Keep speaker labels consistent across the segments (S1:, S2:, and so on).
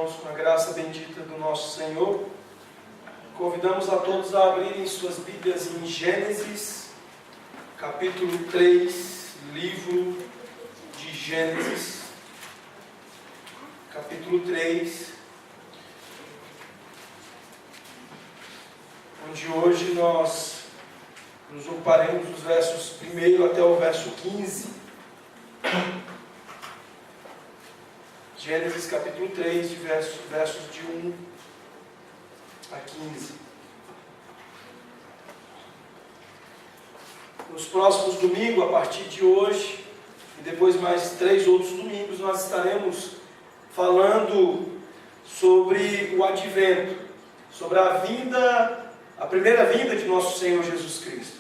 S1: irmãos, com a graça bendita do nosso Senhor, convidamos a todos a abrirem suas Bíblias em Gênesis, capítulo 3, livro de Gênesis, capítulo 3, onde hoje nós nos ocuparemos dos versos 1 até o verso 15. Gênesis capítulo 3, versos de 1 a 15. Nos próximos domingos, a partir de hoje, e depois mais 3 outros domingos, nós estaremos falando sobre o advento, sobre a primeira vinda de nosso Senhor Jesus Cristo.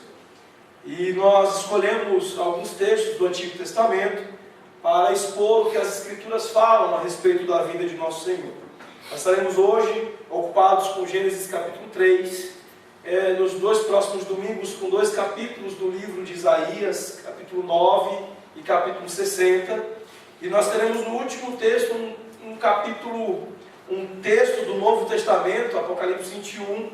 S1: E nós escolhemos alguns textos do Antigo Testamento para expor o que as Escrituras falam a respeito da vida de nosso Senhor. Nós estaremos hoje ocupados com Gênesis capítulo 3, nos 2 próximos domingos com 2 capítulos do livro de Isaías, capítulo 9 e capítulo 60, e nós teremos no último texto um texto do Novo Testamento, Apocalipse 21,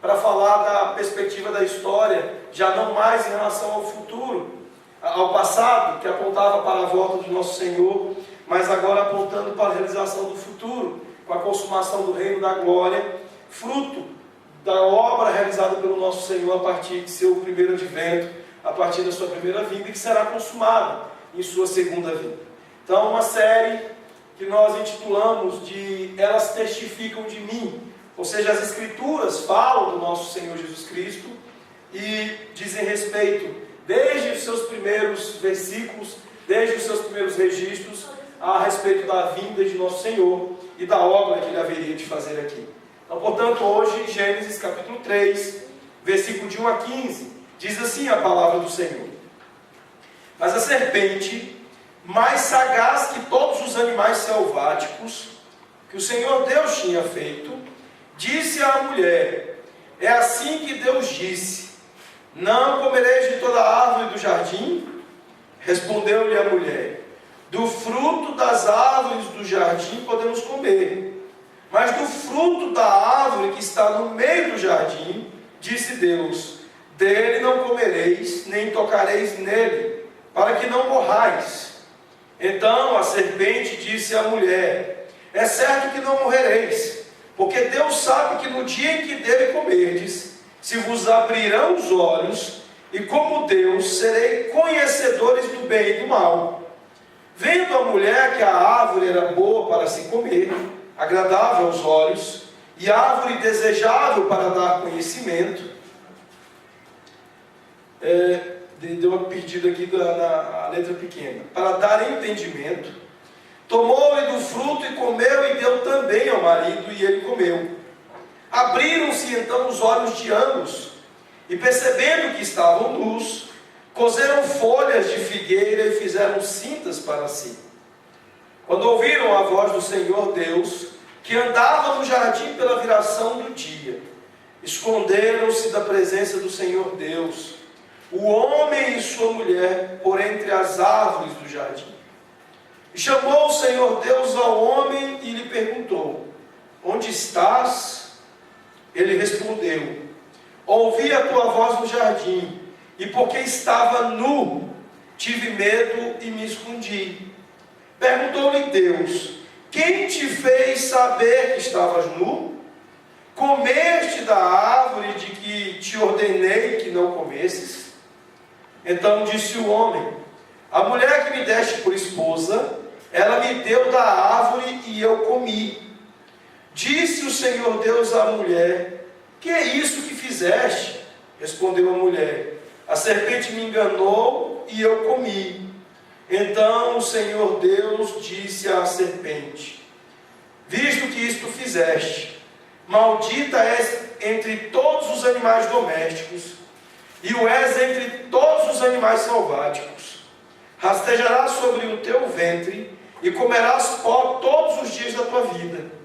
S1: para falar da perspectiva da história, já não mais em relação ao futuro, ao passado, que apontava para a volta do nosso Senhor, mas agora apontando para a realização do futuro, com a consumação do reino da glória, fruto da obra realizada pelo nosso Senhor a partir de seu primeiro advento, a partir da sua primeira vinda, e que será consumada em sua segunda vinda. Então, uma série que nós intitulamos de Elas Testificam de Mim, ou seja, as Escrituras falam do nosso Senhor Jesus Cristo e dizem respeito, desde os seus primeiros versículos, desde os seus primeiros registros, a respeito da vinda de nosso Senhor e da obra que Ele haveria de fazer aqui. Então, portanto, hoje, Gênesis capítulo 3, versículo de 1 a 15, diz assim a palavra do Senhor: Mas a serpente, mais sagaz que todos os animais selváticos que o Senhor Deus tinha feito, disse à mulher: É assim que Deus disse: Não comereis de toda a árvore do jardim? Respondeu-lhe a mulher: Do fruto das árvores do jardim podemos comer, mas do fruto da árvore que está no meio do jardim, disse Deus: Dele não comereis, nem tocareis nele, para que não morrais. Então a serpente disse à mulher: É certo que não morrereis, porque Deus sabe que no dia em que dele comerdes, se vos abrirão os olhos, e como Deus serei conhecedores do bem e do mal. Vendo a mulher que a árvore era boa para se comer, agradável aos olhos, e árvore desejável para dar conhecimento, deu uma perdida aqui na letra pequena, para dar entendimento, tomou-lhe do fruto e comeu, e deu também ao marido, e ele comeu. Abriram-se então os olhos de ambos, e percebendo que estavam nus, coseram folhas de figueira e fizeram cintas para si. Quando ouviram a voz do Senhor Deus, que andava no jardim pela viração do dia, esconderam-se da presença do Senhor Deus, o homem e sua mulher, por entre as árvores do jardim. E chamou o Senhor Deus ao homem e lhe perguntou: Onde estás? Ele respondeu: Ouvi a tua voz no jardim, e porque estava nu, tive medo e me escondi. Perguntou-lhe Deus: Quem te fez saber que estavas nu? Comeste da árvore de que te ordenei que não comesses? Então disse o homem: A mulher que me deste por esposa, ela me deu da árvore e eu comi. Disse o Senhor Deus à mulher: Que é isso que fizeste? Respondeu a mulher: A serpente me enganou e eu comi. Então o Senhor Deus disse à serpente: Visto que isto fizeste, maldita és entre todos os animais domésticos, e o és entre todos os animais selváticos. Rastejarás sobre o teu ventre, e comerás pó todos os dias da tua vida.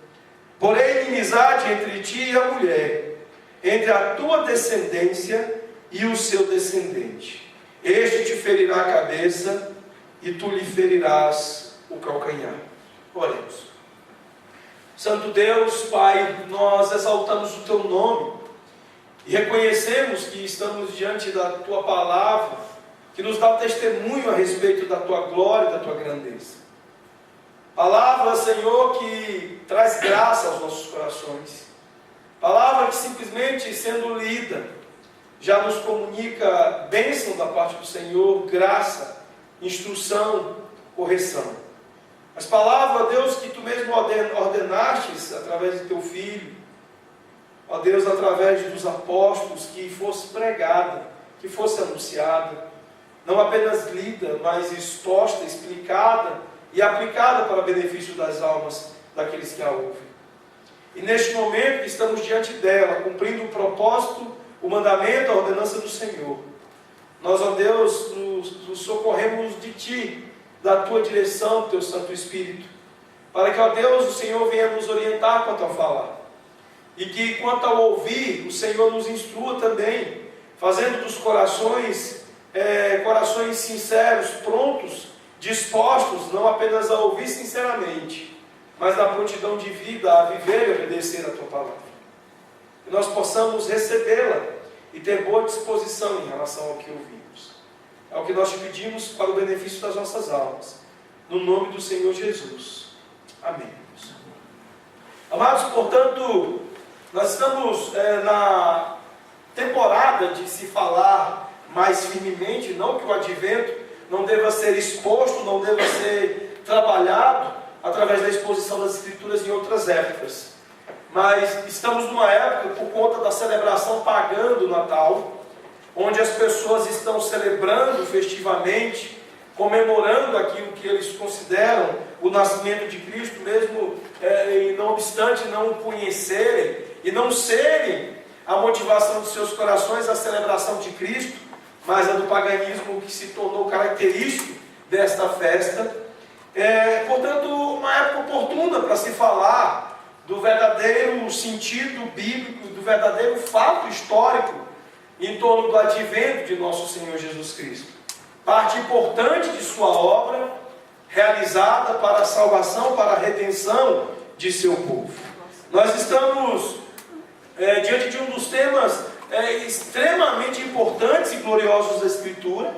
S1: Porém, inimizade entre ti e a mulher, entre a tua descendência e o seu descendente. Este te ferirá a cabeça, e tu lhe ferirás o calcanhar. Oremos. Santo Deus, Pai, nós exaltamos o Teu nome e reconhecemos que estamos diante da Tua palavra, que nos dá testemunho a respeito da Tua glória e da Tua grandeza. Palavra, Senhor, que traz graça aos nossos corações. Palavra que simplesmente sendo lida, já nos comunica bênção da parte do Senhor, graça, instrução, correção. Mas palavra, ó Deus, que Tu mesmo ordenastes através de Teu Filho, ó Deus, através dos apóstolos, que fosse pregada, que fosse anunciada, não apenas lida, mas exposta, explicada e aplicada para benefício das almas daqueles que a ouvem. E neste momento que estamos diante dela, cumprindo o propósito, o mandamento, a ordenança do Senhor, nós, ó Deus, nos socorremos de Ti, da Tua direção, do Teu Santo Espírito, para que, ó Deus, o Senhor venha nos orientar quanto a falar, e que quanto ao ouvir, o Senhor nos instrua também, fazendo dos corações, corações sinceros, prontos, dispostos, não apenas a ouvir sinceramente, mas na prontidão de vida, a viver e obedecer a Tua palavra. Que nós possamos recebê-la e ter boa disposição em relação ao que ouvimos. É o que nós te pedimos para o benefício das nossas almas. No nome do Senhor Jesus. Amém. Amados, portanto, nós estamos na temporada de se falar mais firmemente, não que o advento não deva ser exposto, não deva ser trabalhado através da exposição das Escrituras em outras épocas. Mas estamos numa época, por conta da celebração pagã do Natal, onde as pessoas estão celebrando festivamente, comemorando aquilo que eles consideram o nascimento de Cristo, mesmo e não obstante não o conhecerem e não serem a motivação de seus corações a celebração de Cristo, mas a do paganismo que se tornou característico desta festa. Portanto, uma época oportuna para se falar do verdadeiro sentido bíblico, do verdadeiro fato histórico em torno do advento de nosso Senhor Jesus Cristo. Parte importante de sua obra, realizada para a salvação, para a redenção de seu povo. Nós estamos diante de um dos temas extremamente importantes e gloriosos da Escritura,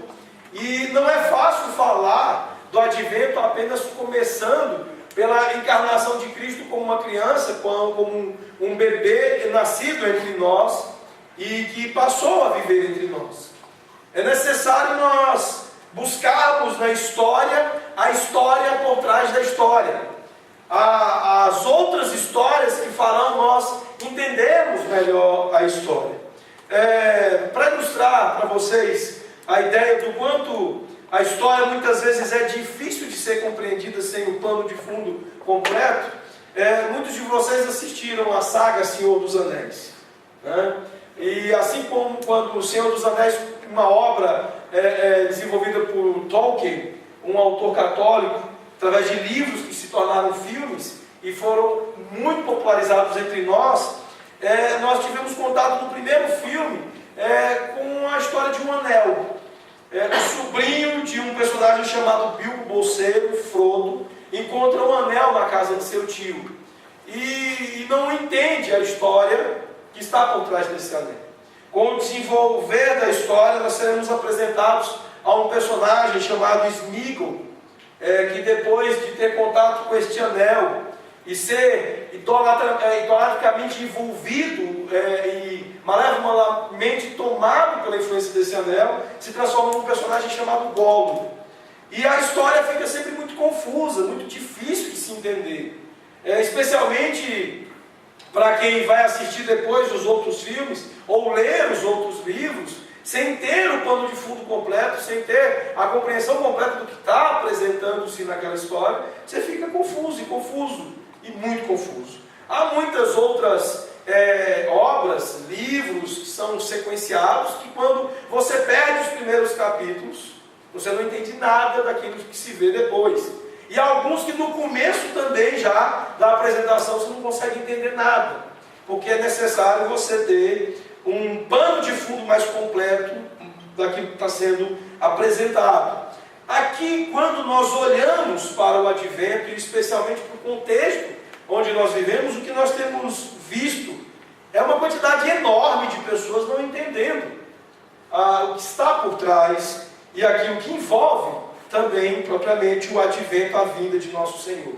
S1: e não é fácil falar do advento apenas começando pela encarnação de Cristo como uma criança, como um bebê nascido entre nós e que passou a viver entre nós. É necessário nós buscarmos na história a história por trás da história, as outras histórias que farão nós entendermos melhor a história. Para ilustrar para vocês a ideia do quanto a história muitas vezes é difícil de ser compreendida sem o pano de fundo completo, muitos de vocês assistiram a saga Senhor dos Anéis, né? E assim como quando o Senhor dos Anéis, uma obra desenvolvida por Tolkien, um autor católico, através de livros que se tornaram filmes e foram muito popularizados entre nós, nós tivemos contato no primeiro filme com a história de um anel. O sobrinho de um personagem chamado Bilbo Bolseiro, Frodo, encontra um anel na casa de seu tio e não entende a história que está por trás desse anel. Com o desenvolver da história, nós seremos apresentados a um personagem chamado Sméagol, que depois de ter contato com este anel e ser idolatricamente envolvido e malevolamente tomado pela influência desse anel, se transforma num personagem chamado Gollum. E a história fica sempre muito confusa, muito difícil de se entender, especialmente para quem vai assistir depois os outros filmes ou ler os outros livros, sem ter o pano de fundo completo, sem ter a compreensão completa do que está apresentando-se naquela história, você fica confuso e muito confuso. Há muitas outras obras, livros que são sequenciados, que quando você perde os primeiros capítulos, você não entende nada daquilo que se vê depois. E há alguns que no começo também já da apresentação você não consegue entender nada, porque é necessário você ter um pano de fundo mais completo daquilo que está sendo apresentado. Aqui, quando nós olhamos para o advento, e especialmente para o contexto onde nós vivemos, o que nós temos visto é uma quantidade enorme de pessoas não entendendo o que está por trás e aquilo que envolve também, propriamente, o advento, a vinda de nosso Senhor.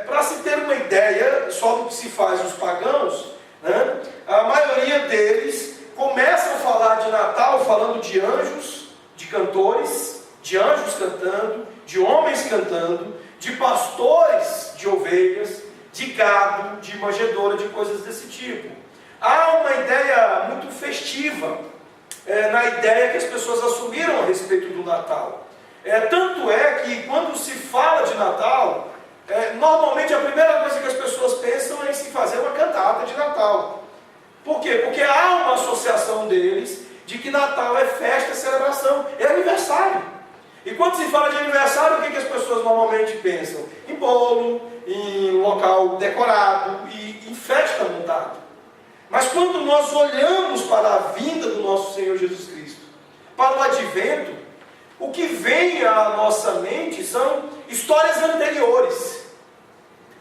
S1: Para se ter uma ideia só do que se faz os pagãos, né, a maioria deles começam a falar de Natal falando de anjos, de cantores, de anjos cantando, de homens cantando, de pastores de ovelhas, de gado, de manjedoura, de coisas desse tipo. Há uma ideia muito festiva na ideia que as pessoas assumiram a respeito do Natal. Tanto é que quando se fala de Natal, normalmente a primeira coisa que as pessoas pensam é em se fazer uma cantata de Natal. Por quê? Porque há uma associação deles de que Natal é festa, é celebração, é aniversário. E quando se fala de aniversário, o que as pessoas normalmente pensam? Em bolo, em local decorado e em festa montada. Mas quando nós olhamos para a vinda do nosso Senhor Jesus Cristo, para o advento, o que vem à nossa mente são histórias anteriores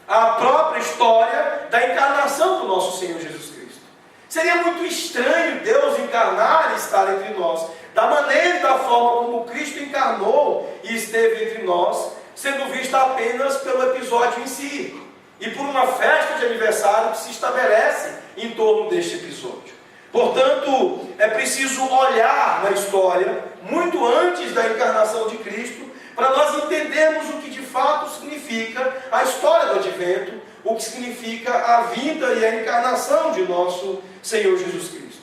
S1: à própria história da encarnação do nosso Senhor Jesus Cristo. Seria muito estranho Deus encarnar e estar entre nós, da maneira e da forma como Cristo encarnou e esteve entre nós, sendo vista apenas pelo episódio em si, e por uma festa de aniversário que se estabelece em torno deste episódio. Portanto, é preciso olhar na história, muito antes da encarnação de Cristo, para nós entendermos o que de fato significa a história do advento, o que significa a vinda e a encarnação de nosso Senhor Jesus Cristo.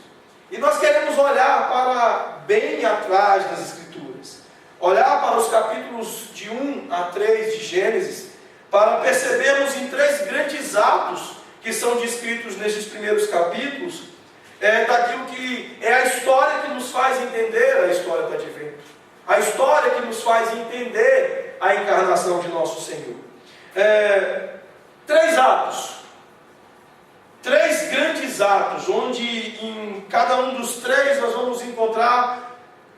S1: E nós queremos olhar para bem atrás das Escrituras, olhar para os capítulos de 1 a 3 de Gênesis, para percebermos em 3 grandes atos que são descritos nesses primeiros capítulos, daquilo que é a história que nos faz entender a história do advento, a história que nos faz entender a encarnação de nosso Senhor. 3 atos, 3 grandes atos, onde em cada um dos 3 nós vamos encontrar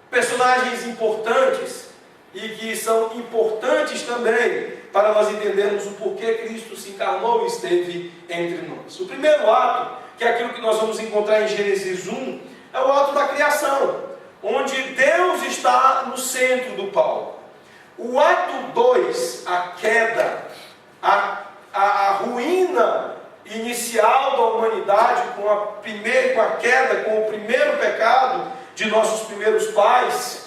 S1: personagens importantes e que são importantes também para nós entendermos o porquê Cristo se encarnou e esteve entre nós. O primeiro ato, que é aquilo que nós vamos encontrar em Gênesis 1, é o ato da criação, onde Deus está no centro do palco. O ato 2, a queda, a ruína inicial da humanidade com a queda, com o primeiro pecado de nossos primeiros pais,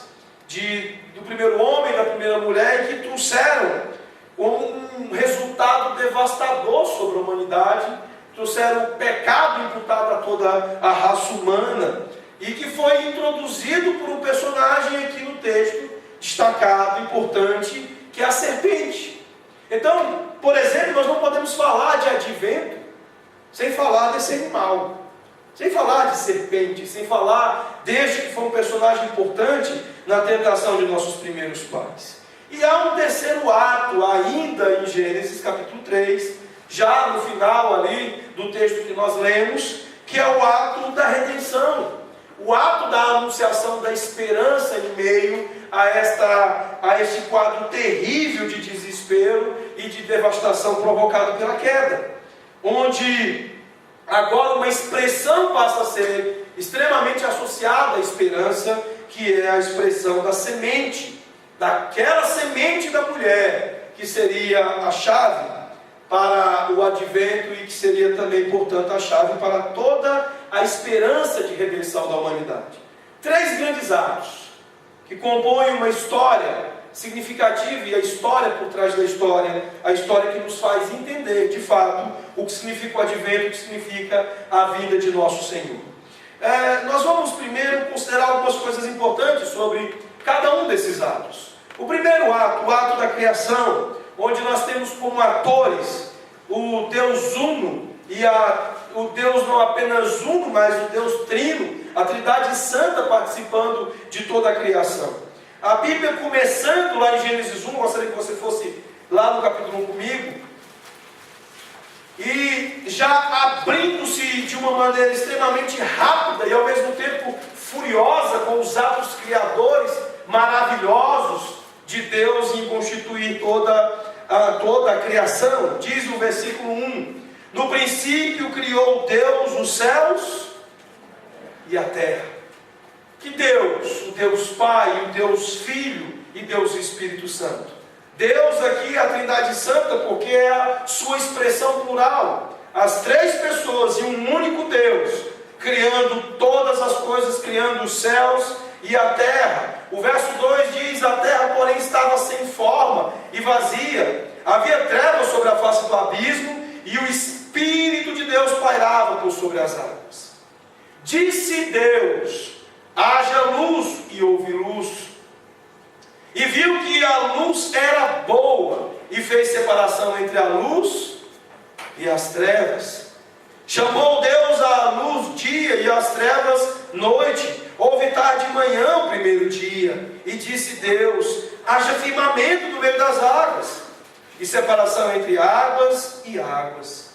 S1: do primeiro homem e da primeira mulher, que trouxeram um resultado devastador sobre a humanidade, trouxeram o pecado imputado a toda a raça humana, e que foi introduzido por um personagem aqui no texto, destacado, importante, que é a serpente. Então, por exemplo, nós não podemos falar de advento sem falar desse animal, sem falar de serpente, sem falar deste que foi um personagem importante na tentação de nossos primeiros pais. E há um terceiro ato ainda em Gênesis capítulo 3, já no final ali do texto que nós lemos, que é o ato da redenção, o ato da anunciação da esperança em meio a este quadro terrível de desespero e de devastação provocado pela queda, onde agora uma expressão passa a ser extremamente associada à esperança, que é a expressão da semente, daquela semente da mulher, que seria a chave para o advento e que seria também, portanto, a chave para toda a esperança de redenção da humanidade. 3 grandes atos que compõem uma história significativa, e a história por trás da história, a história que nos faz entender, de fato, o que significa o advento, o que significa a vinda de nosso Senhor. Nós vamos primeiro considerar algumas coisas importantes sobre cada um desses atos. O primeiro ato, o ato da criação, onde nós temos como atores o Deus Uno, e o Deus não apenas Uno, mas o Deus Trino, a Trindade Santa participando de toda a criação. A Bíblia, começando lá em Gênesis 1, gostaria que você fosse lá no capítulo 1 comigo, e já abrindo-se de uma maneira extremamente rápida e ao mesmo tempo furiosa com os atos criadores maravilhosos de Deus em constituir toda toda a criação, diz no versículo 1: no princípio criou Deus os céus e a terra. Que Deus? O Deus Pai, o Deus Filho e Deus Espírito Santo. Deus aqui é a Trindade Santa, porque é a sua expressão plural. As três pessoas e um único Deus, criando todas as coisas, criando os céus e a terra. O verso 2 diz: a terra, porém, estava sem forma e vazia. Havia trevas sobre a face do abismo, e o Espírito de Deus pairava por sobre as águas. Disse Deus: haja luz, e houve luz. E viu que a luz era boa, e fez separação entre a luz e as trevas. Chamou Deus a luz dia e as trevas noite. Houve tarde e manhã o primeiro dia. E disse Deus: haja firmamento no meio das águas, e separação entre águas e águas.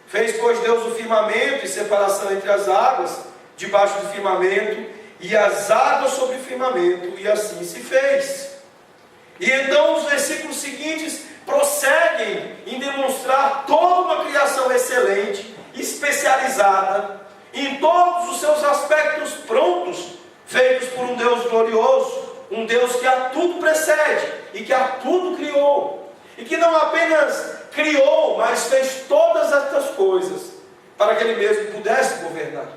S1: Fez, pois, Deus o firmamento e separação entre as águas debaixo do firmamento, e as águas sobre o firmamento, e assim se fez. E então os versículos seguintes prosseguem em demonstrar toda uma criação excelente, especializada, em todos os seus aspectos prontos, feitos por um Deus glorioso, um Deus que a tudo precede e que a tudo criou, e que não apenas criou, mas fez todas estas coisas para que Ele mesmo pudesse governar.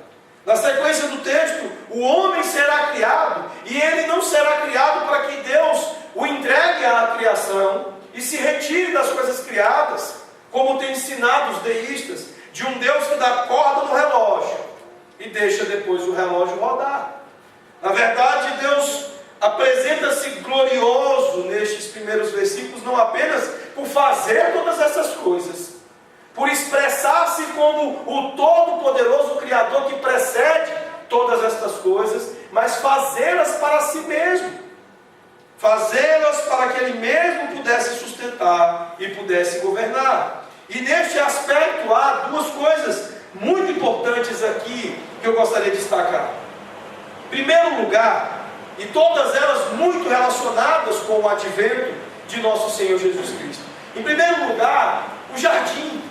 S1: Na sequência do texto, o homem será criado, e ele não será criado para que Deus o entregue à criação e se retire das coisas criadas, como tem ensinado os deístas, de um Deus que dá corda no relógio e deixa depois o relógio rodar. Na verdade, Deus apresenta-se glorioso nestes primeiros versículos, não apenas por fazer todas essas coisas, por expressar-se como o Todo-Poderoso Criador que precede todas estas coisas, mas fazê-las para si mesmo, fazê-las para que Ele mesmo pudesse sustentar e pudesse governar. E neste aspecto há duas coisas muito importantes aqui que eu gostaria de destacar. Em primeiro lugar, e todas elas muito relacionadas com o advento de nosso Senhor Jesus Cristo. Em primeiro lugar, o jardim.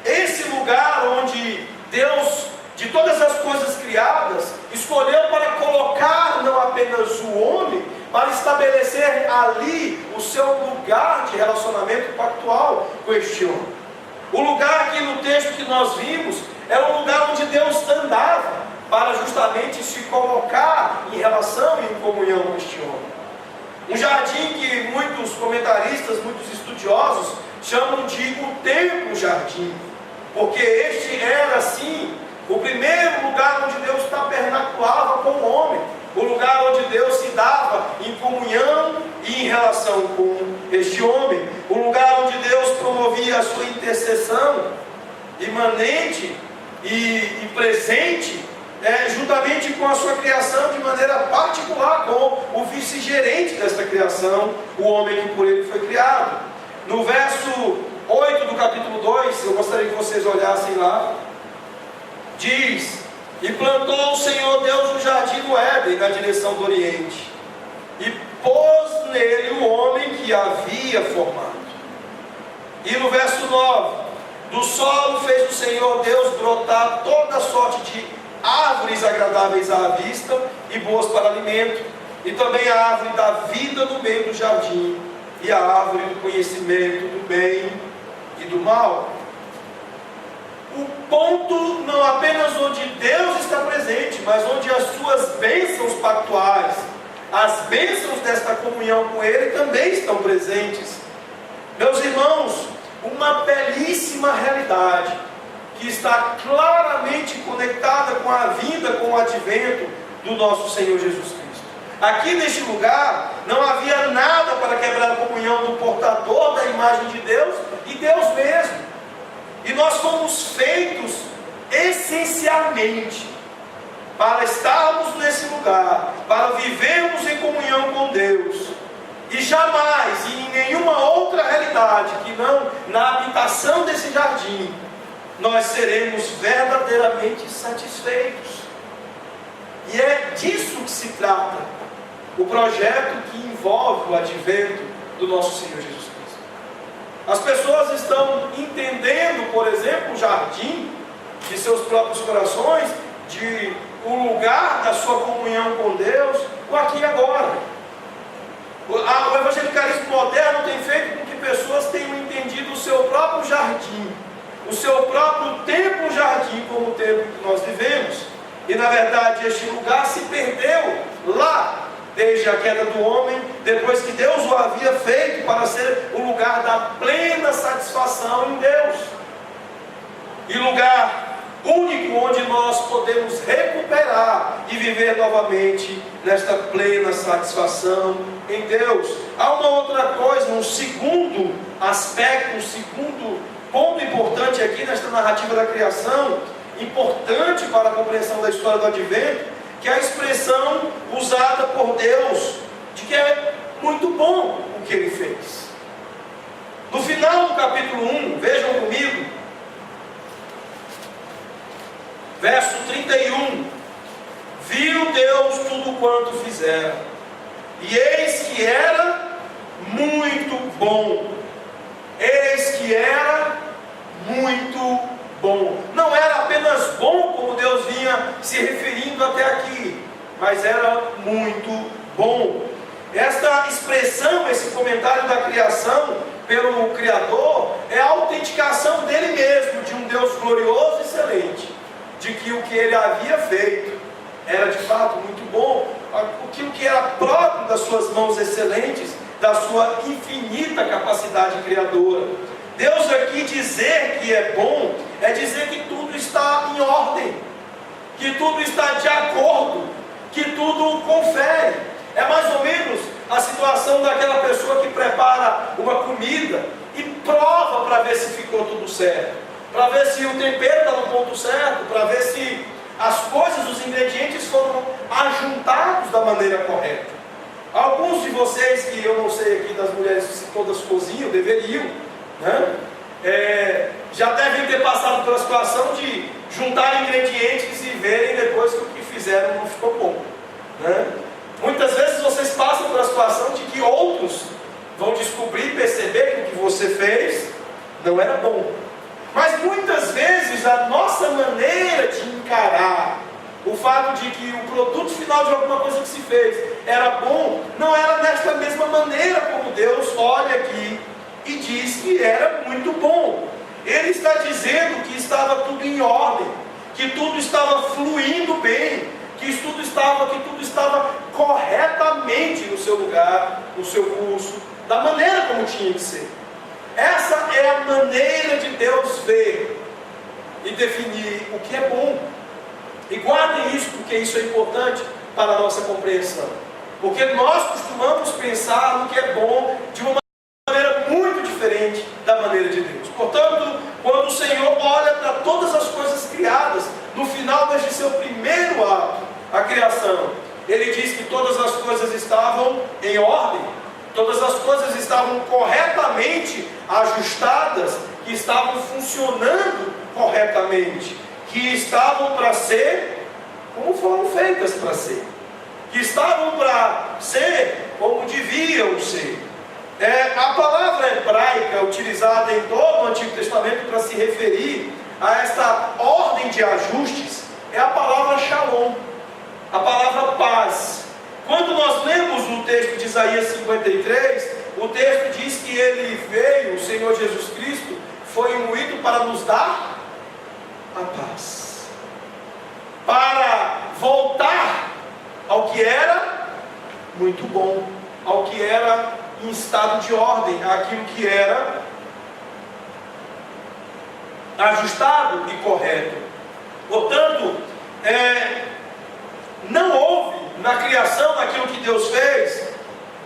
S1: Esse lugar onde Deus, de todas as coisas criadas, escolheu para colocar não apenas o homem, para estabelecer ali o seu lugar de relacionamento pactual com este homem. O lugar que no texto que nós vimos era um lugar onde Deus andava, para justamente se colocar em relação e em comunhão com este homem. Um jardim que muitos comentaristas, muitos estudiosos chamam de o templo-jardim, porque este era assim o primeiro lugar onde Deus tabernaculava com o homem, o lugar onde Deus se dava em comunhão e em relação com este homem, o lugar onde Deus promovia a sua intercessão imanente e presente, juntamente com a sua criação de maneira particular, com o vice-gerente desta criação, o homem que por ele foi criado. No verso 8 do capítulo 2, eu gostaria que vocês olhassem lá, diz: e plantou o Senhor Deus o jardim do Éden na direção do Oriente, e pôs nele o homem que havia formado. E no verso 9, do solo fez o Senhor Deus brotar toda sorte de árvores agradáveis à vista e boas para alimento, e também a árvore da vida no meio do jardim, e a árvore do conhecimento do bem e do mal. O ponto não apenas onde Deus está presente, mas onde as suas bênçãos pactuais, as bênçãos desta comunhão com Ele também estão presentes. Meus irmãos, uma belíssima realidade que está claramente conectada com a vinda, com o advento do nosso Senhor Jesus Cristo. Aqui neste lugar não havia nada para quebrar a comunhão do portador da imagem de Deus e Deus mesmo. E nós fomos feitos essencialmente para estarmos nesse lugar, para vivermos em comunhão com Deus. E jamais, e em nenhuma outra realidade que não na habitação desse jardim, nós seremos verdadeiramente satisfeitos. E é disso que se trata o projeto que envolve o advento do nosso Senhor Jesus Cristo. As pessoas estão entendendo, por exemplo, o jardim de seus próprios corações, de o lugar da sua comunhão com Deus, o aqui e agora. O evangelicalismo moderno tem feito com que pessoas tenham entendido o seu próprio jardim, o seu próprio templo-jardim como o tempo que nós vivemos. E na verdade este lugar se perdeu lá, desde a queda do homem, depois que Deus o havia feito para ser o lugar da plena satisfação em Deus. E lugar único onde nós podemos recuperar e viver novamente nesta plena satisfação em Deus. Há uma outra coisa, um segundo aspecto, um segundo ponto importante aqui nesta narrativa da criação, importante para a compreensão da história do Advento, que é a expressão usada por Deus, de que é muito bom o que Ele fez. No final do capítulo 1, vejam comigo, verso 31, viu Deus tudo quanto fizera, e eis que era muito bom. Eis que era muito bom. Não era apenas bom, como Deus vinha se referindo até aqui, mas era muito bom. Esta expressão, esse comentário da criação pelo Criador, é a autenticação dele mesmo, de um Deus glorioso e excelente, de que o que ele havia feito era de fato muito bom, o que era próprio das suas mãos excelentes, da sua infinita capacidade criadora. Deus aqui dizer que é bom, é dizer que tudo está em ordem, que tudo está de acordo, que tudo confere. É mais ou menos a situação daquela pessoa que prepara uma comida e prova para ver se ficou tudo certo, para ver se o tempero está no ponto certo, para ver se as coisas, os ingredientes foram ajuntados da maneira correta. Alguns de vocês, que eu não sei aqui das mulheres se todas cozinham, deveriam, né? Já devem ter passado pela situação de juntar ingredientes e verem depois que o que fizeram não ficou bom, né? Muitas vezes vocês passam pela situação de que outros vão descobrir e perceber que o que você fez não era bom. Mas muitas vezes a nossa maneira de encarar o fato de que o produto final de alguma coisa que se fez era bom, não era desta mesma maneira como Deus olha aqui e diz que era muito bom. Ele está dizendo que estava tudo em ordem, que tudo estava fluindo bem, que tudo estava corretamente no seu lugar, no seu curso, da maneira como tinha que ser. Essa é a maneira de Deus ver e definir o que é bom. E guardem isso, porque isso é importante para a nossa compreensão. Porque nós costumamos pensar no que é bom de uma maneira muito diferente da maneira de Deus. Portanto, quando o Senhor olha para todas as coisas criadas, no final deste seu primeiro ato, a criação, Ele diz que todas as coisas estavam em ordem, todas as coisas estavam corretamente ajustadas, que estavam funcionando corretamente, que estavam para ser como foram feitas para ser, que estavam para ser como deviam ser. A palavra hebraica utilizada em todo o Antigo Testamento para se referir a esta ordem de ajustes é a palavra shalom, a palavra paz. Quando nós lemos o texto de Isaías 53, o texto diz que ele veio, o Senhor Jesus Cristo, foi moído para nos dar a paz, para voltar ao que era muito bom, ao que era em estado de ordem, aquilo que era ajustado e correto. Portanto, não houve na criação, naquilo que Deus fez,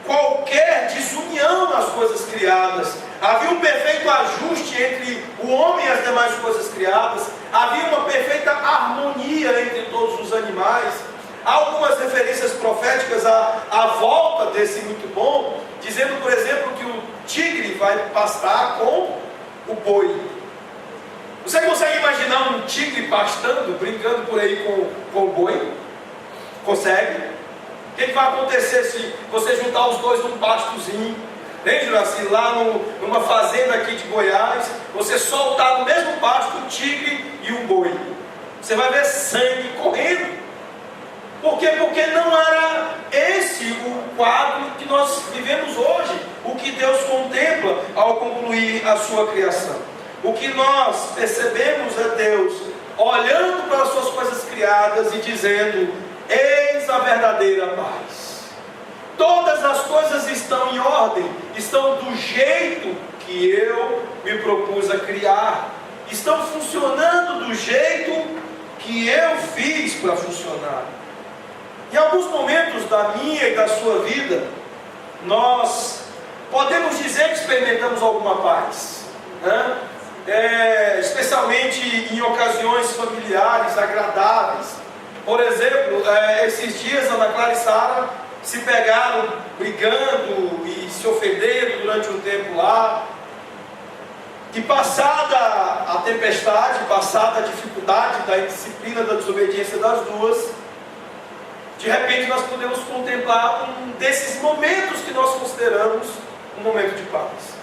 S1: qualquer desunião nas coisas criadas. Havia um perfeito ajuste entre o homem e as demais coisas criadas. Havia uma perfeita harmonia entre todos os animais. Há algumas referências proféticas à volta desse muito bom, dizendo, por exemplo, que o tigre vai pastar com o boi. Você consegue imaginar um tigre pastando, brincando por aí com o boi? Consegue? O que vai acontecer se você juntar os dois num pastozinho? Hein, Juraci? Lá numa fazenda aqui de Goiás, você soltar no mesmo pasto o tigre e o boi. Você vai ver sangue correndo. Por quê? Porque não era esse o quadro que nós vivemos hoje, o que Deus contempla ao concluir a sua criação. O que nós percebemos é Deus olhando para as suas coisas criadas e dizendo: eis a verdadeira paz. Todas as coisas estão em ordem, estão do jeito que eu me propus a criar, estão funcionando do jeito que eu fiz para funcionar. Em alguns momentos da minha e da sua vida, nós podemos dizer que experimentamos alguma paz, né? Especialmente em ocasiões familiares agradáveis. Por exemplo, esses dias Ana Clara e Sara se pegaram brigando e se ofendendo durante um tempo lá. E passada a tempestade, passada a dificuldade da indisciplina, da desobediência das duas, de repente nós podemos contemplar um desses momentos que nós consideramos um momento de paz.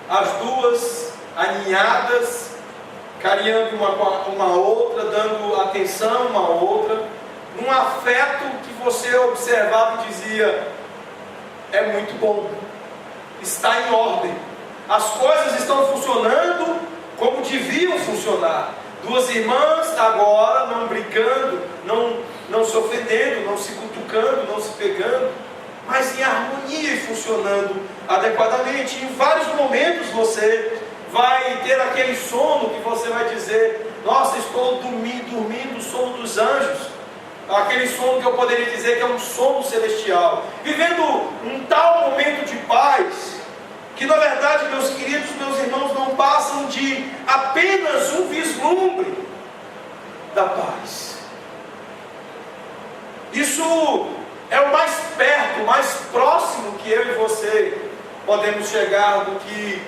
S1: As duas aninhadas, carinhando uma com a outra, dando atenção uma à outra, num afeto que você observava e dizia: é muito bom, está em ordem, as coisas estão funcionando como deviam funcionar. Duas irmãs agora não brigando, não se ofendendo, não se cutucando, não se pegando, mas em harmonia e funcionando adequadamente. Em vários momentos você vai ter aquele sono que você vai dizer: nossa, estou dormindo o sono dos anjos. Aquele sono que eu poderia dizer que é um sono celestial, vivendo um tal momento de paz, que na verdade, meus queridos, meus irmãos, não passam de apenas um vislumbre da paz. Isso é o mais perto, mais próximo que eu e você podemos chegar do que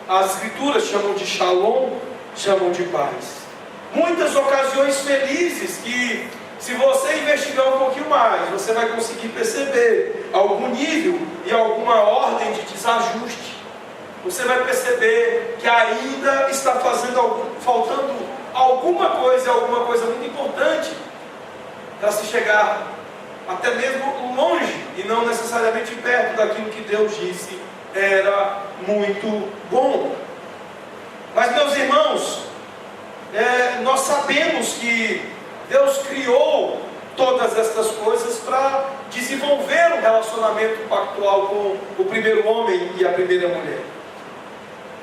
S1: as escrituras chamam de shalom, chamam de paz. Muitas ocasiões felizes que, se você investigar um pouquinho mais, você vai conseguir perceber algum nível e alguma ordem de desajuste. Você vai perceber que ainda está faltando alguma coisa muito importante para se chegar até mesmo longe e não necessariamente perto daquilo que Deus disse era muito bom. Mas, meus irmãos, nós sabemos que Deus criou todas estas coisas para desenvolver um relacionamento pactual com o primeiro homem e a primeira mulher.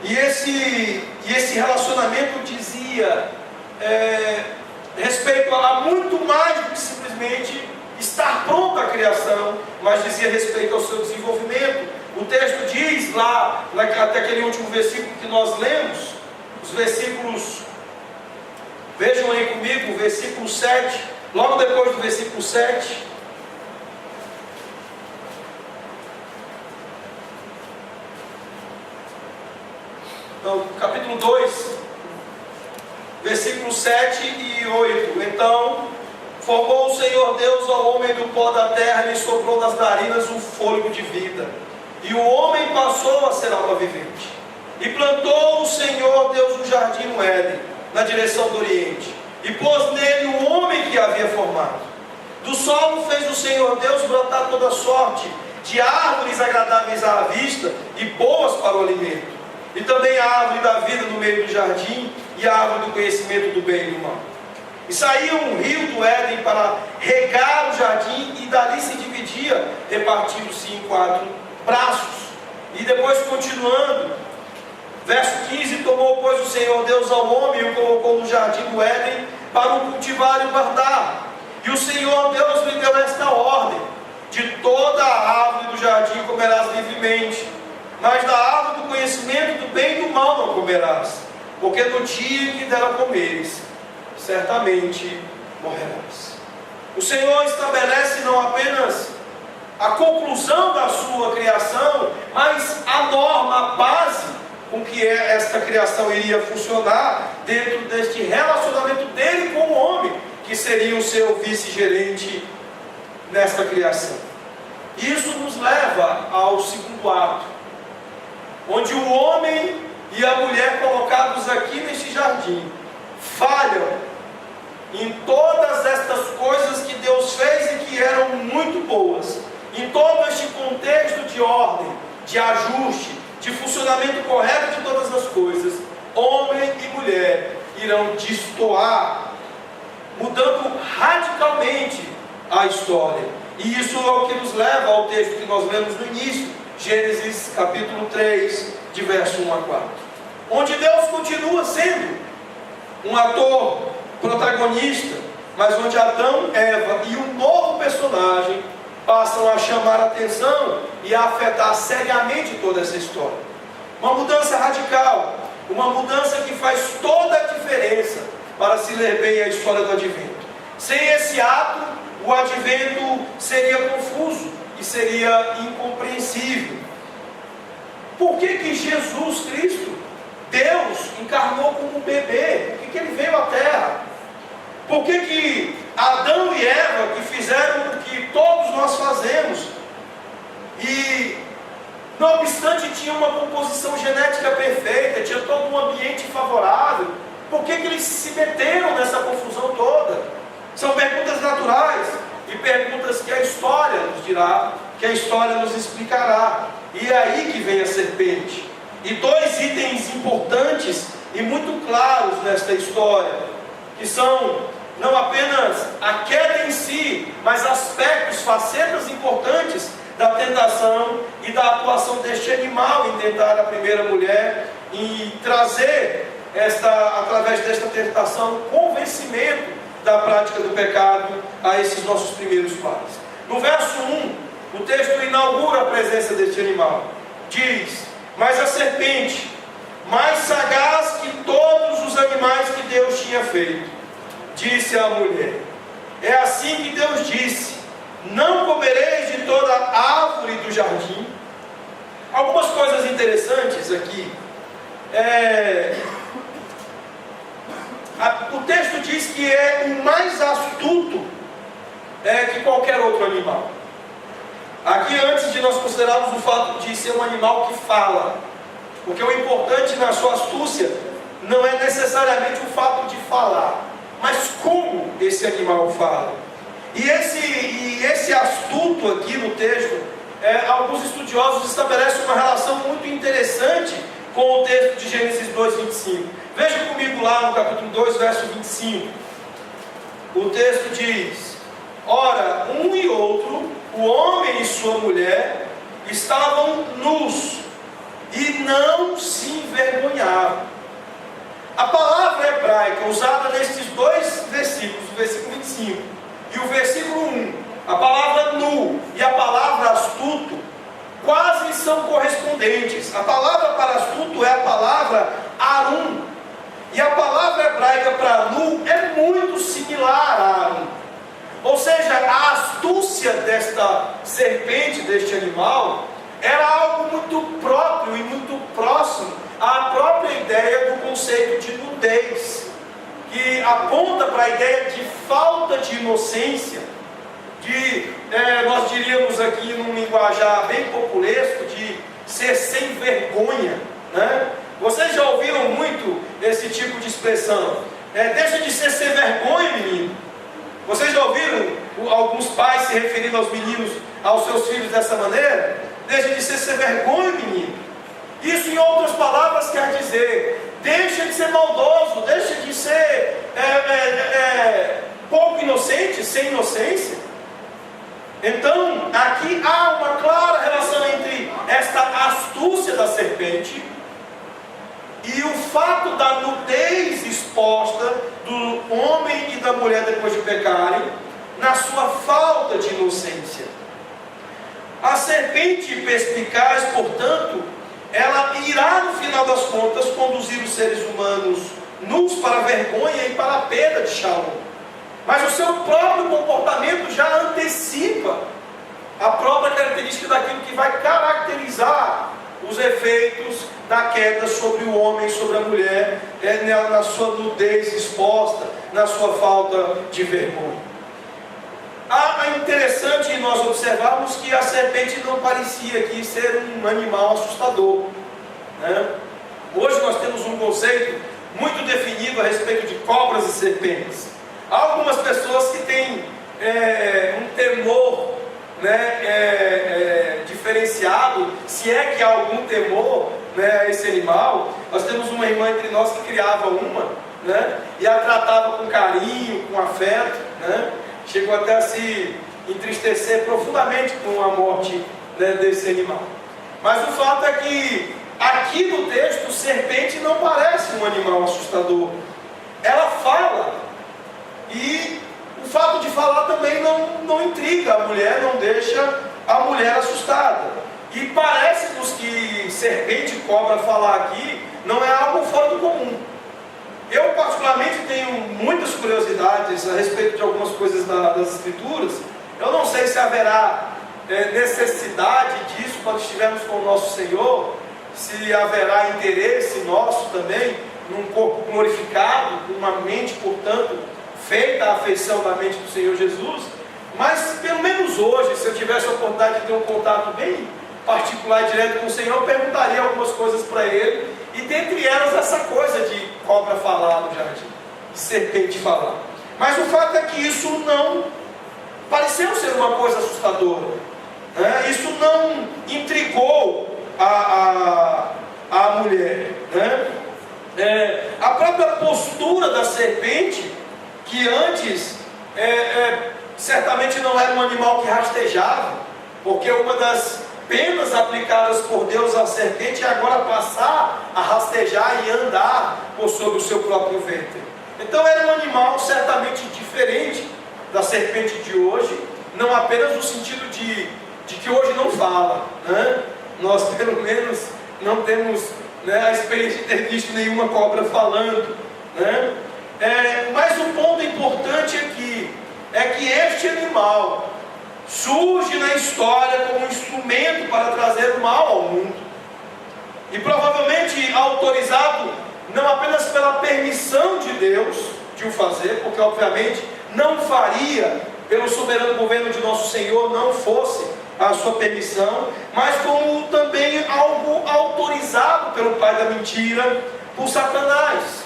S1: E esse relacionamento dizia respeito a muito mais do que simplesmente estar pronto à criação, mas dizia respeito ao seu desenvolvimento. O texto diz lá, até aquele último versículo que nós lemos, os versículos, vejam aí comigo, o versículo 7, logo depois do versículo 7. Então, capítulo 2, versículos 7 e 8. Então, formou o Senhor Deus ao homem do pó da terra e lhe soprou nas narinas um fôlego de vida. E o homem passou a ser alma vivente. E plantou o Senhor Deus um jardim no Éden, na direção do Oriente, e pôs nele o homem que havia formado. Do solo fez o Senhor Deus brotar toda sorte de árvores agradáveis à vista e boas para o alimento. E também a árvore da vida no meio do jardim, e a árvore do conhecimento do bem e do mal. E saía um rio do Éden para regar o jardim, e dali se dividia, repartindo-se em 4 braços. E depois, continuando, verso 15: tomou, pois, o Senhor Deus ao homem e o colocou no jardim do Éden para o cultivar e o guardar. E o Senhor Deus lhe deu esta ordem: de toda a árvore do jardim comerás livremente, mas da árvore do conhecimento do bem e do mal não comerás, porque no dia que dela comeres, certamente morrerás. O Senhor estabelece não apenas a conclusão da sua criação, mas a norma, a base com que esta criação iria funcionar dentro deste relacionamento dele com o homem, que seria o seu vice-gerente nesta criação. Isso nos leva ao segundo ato. onde o homem e a mulher colocados aqui neste jardim falham em todas estas coisas que Deus fez e que eram muito boas, em todo este contexto de ordem, de ajuste, de funcionamento correto de todas as coisas, homem e mulher irão destoar, mudando radicalmente a história. E isso é o que nos leva ao texto que nós lemos no início, Gênesis capítulo 3, de verso 1 a 4, onde Deus continua sendo um ator protagonista, mas onde Adão, Eva e um novo personagem passam a chamar a atenção e a afetar seriamente toda essa história. Uma mudança radical, uma mudança que faz toda a diferença para se ler bem a história do advento. Sem esse ato, o advento seria confuso e seria incompreensível. Por que Jesus Cristo, Deus, encarnou como um bebê? Por que ele veio à terra? Por que Adão e Eva, que fizeram o que todos nós fazemos, e não obstante tinha uma composição genética perfeita, tinha todo um ambiente favorável, por que eles se meteram nessa confusão toda? São perguntas naturais e perguntas que a história nos dirá, que a história nos explicará. E é aí que vem a serpente. E dois itens importantes e muito claros nesta história, que são não apenas a queda em si, mas aspectos, facetas importantes da tentação e da atuação deste animal em tentar a primeira mulher e trazer através desta tentação, convencimento da prática do pecado a esses nossos primeiros pais. No verso 1, o texto inaugura a presença deste animal. Diz: mas a serpente, mais sagaz que todos os animais que Deus tinha feito, disse à mulher: é assim que Deus disse, não comereis de toda árvore do jardim. Algumas coisas interessantes aqui. O texto diz que é o mais astuto que qualquer outro animal. Aqui, antes de nós considerarmos o fato de ser um animal que fala, porque o importante na sua astúcia não é necessariamente o fato de falar, mas como esse animal fala. E esse astuto aqui no texto, alguns estudiosos estabelecem uma relação muito interessante com o texto de Gênesis 2:25. Veja comigo lá no capítulo 2, verso 25. O texto diz: ora, um e outro, o homem e sua mulher, estavam nus e não se envergonhavam. A palavra hebraica usada nestes dois versículos, o versículo 25 e o versículo 1, a palavra nu e a palavra astuto, quase são correspondentes. A palavra para astuto é a palavra arum, e a palavra hebraica para nu é muito similar a arum. Ou seja, a astúcia desta serpente, deste animal, era algo muito próprio e muito próximo à própria ideia do conceito de nudez, que aponta para a ideia de falta de inocência, nós diríamos aqui num linguajar bem populesco, de ser sem vergonha, né? Vocês já ouviram muito esse tipo de expressão? Deixa de ser sem vergonha, menino. Vocês já ouviram alguns pais se referindo aos meninos, aos seus filhos dessa maneira? Deixa de ser sem vergonha, menino. Isso, em outras palavras, quer dizer: deixa de ser maldoso, deixa de ser pouco inocente, sem inocência. Então, aqui há uma clara relação entre esta astúcia da serpente e o fato da nudez exposta do homem e da mulher depois de pecarem, na sua falta de inocência. A serpente perspicaz, portanto, ela irá, no final das contas, conduzir os seres humanos nus para a vergonha e para a perda de Shalom. Mas o seu próprio comportamento já antecipa a própria característica daquilo que vai caracterizar os efeitos da queda sobre o homem, sobre a mulher, na sua nudez exposta, na sua falta de vergonha. É interessante nós observarmos que a serpente não parecia aqui ser um animal assustador. conceito muito definido a respeito de cobras e serpentes. Há algumas pessoas que têm um temor, diferenciado, se é que há algum temor, a esse animal. Nós temos uma irmã entre nós que criava uma, e a tratava com carinho, com afeto, chegou até a se entristecer profundamente com a morte, desse animal. Mas o fato é que aqui no texto, serpente não parece um animal assustador. Ela fala, e o fato de falar também não intriga a mulher, não deixa a mulher assustada. E parece-nos que serpente e cobra falar aqui não é algo fora do comum. Eu particularmente tenho muitas curiosidades a respeito de algumas coisas das Escrituras. Eu não sei se haverá necessidade disso quando estivermos com o nosso Senhor, se haverá interesse nosso também num corpo glorificado, com uma mente, portanto, feita a afeição da mente do Senhor Jesus. Mas pelo menos hoje, se eu tivesse a oportunidade de ter um contato bem particular e direto com o Senhor, eu perguntaria algumas coisas para Ele, e dentre elas essa coisa de cobra falar no jardim, de serpente falar. Mas o fato é que isso não pareceu ser uma coisa assustadora, isso não intrigou a mulher, a própria postura da serpente, que antes certamente não era um animal que rastejava, porque uma das penas aplicadas por Deus à serpente é agora passar a rastejar e andar por sobre o seu próprio ventre. Então era um animal certamente diferente da serpente de hoje, não apenas no sentido de que hoje não fala, nós pelo menos não temos a experiência de ter visto nenhuma cobra falando, mas o ponto importante aqui é que este animal surge na história como um instrumento para trazer o mal ao mundo, e provavelmente autorizado não apenas pela permissão de Deus de o fazer, porque obviamente não faria pelo soberano governo de nosso Senhor, não fosse a sua permissão, mas como também algo autorizado pelo pai da mentira, por Satanás.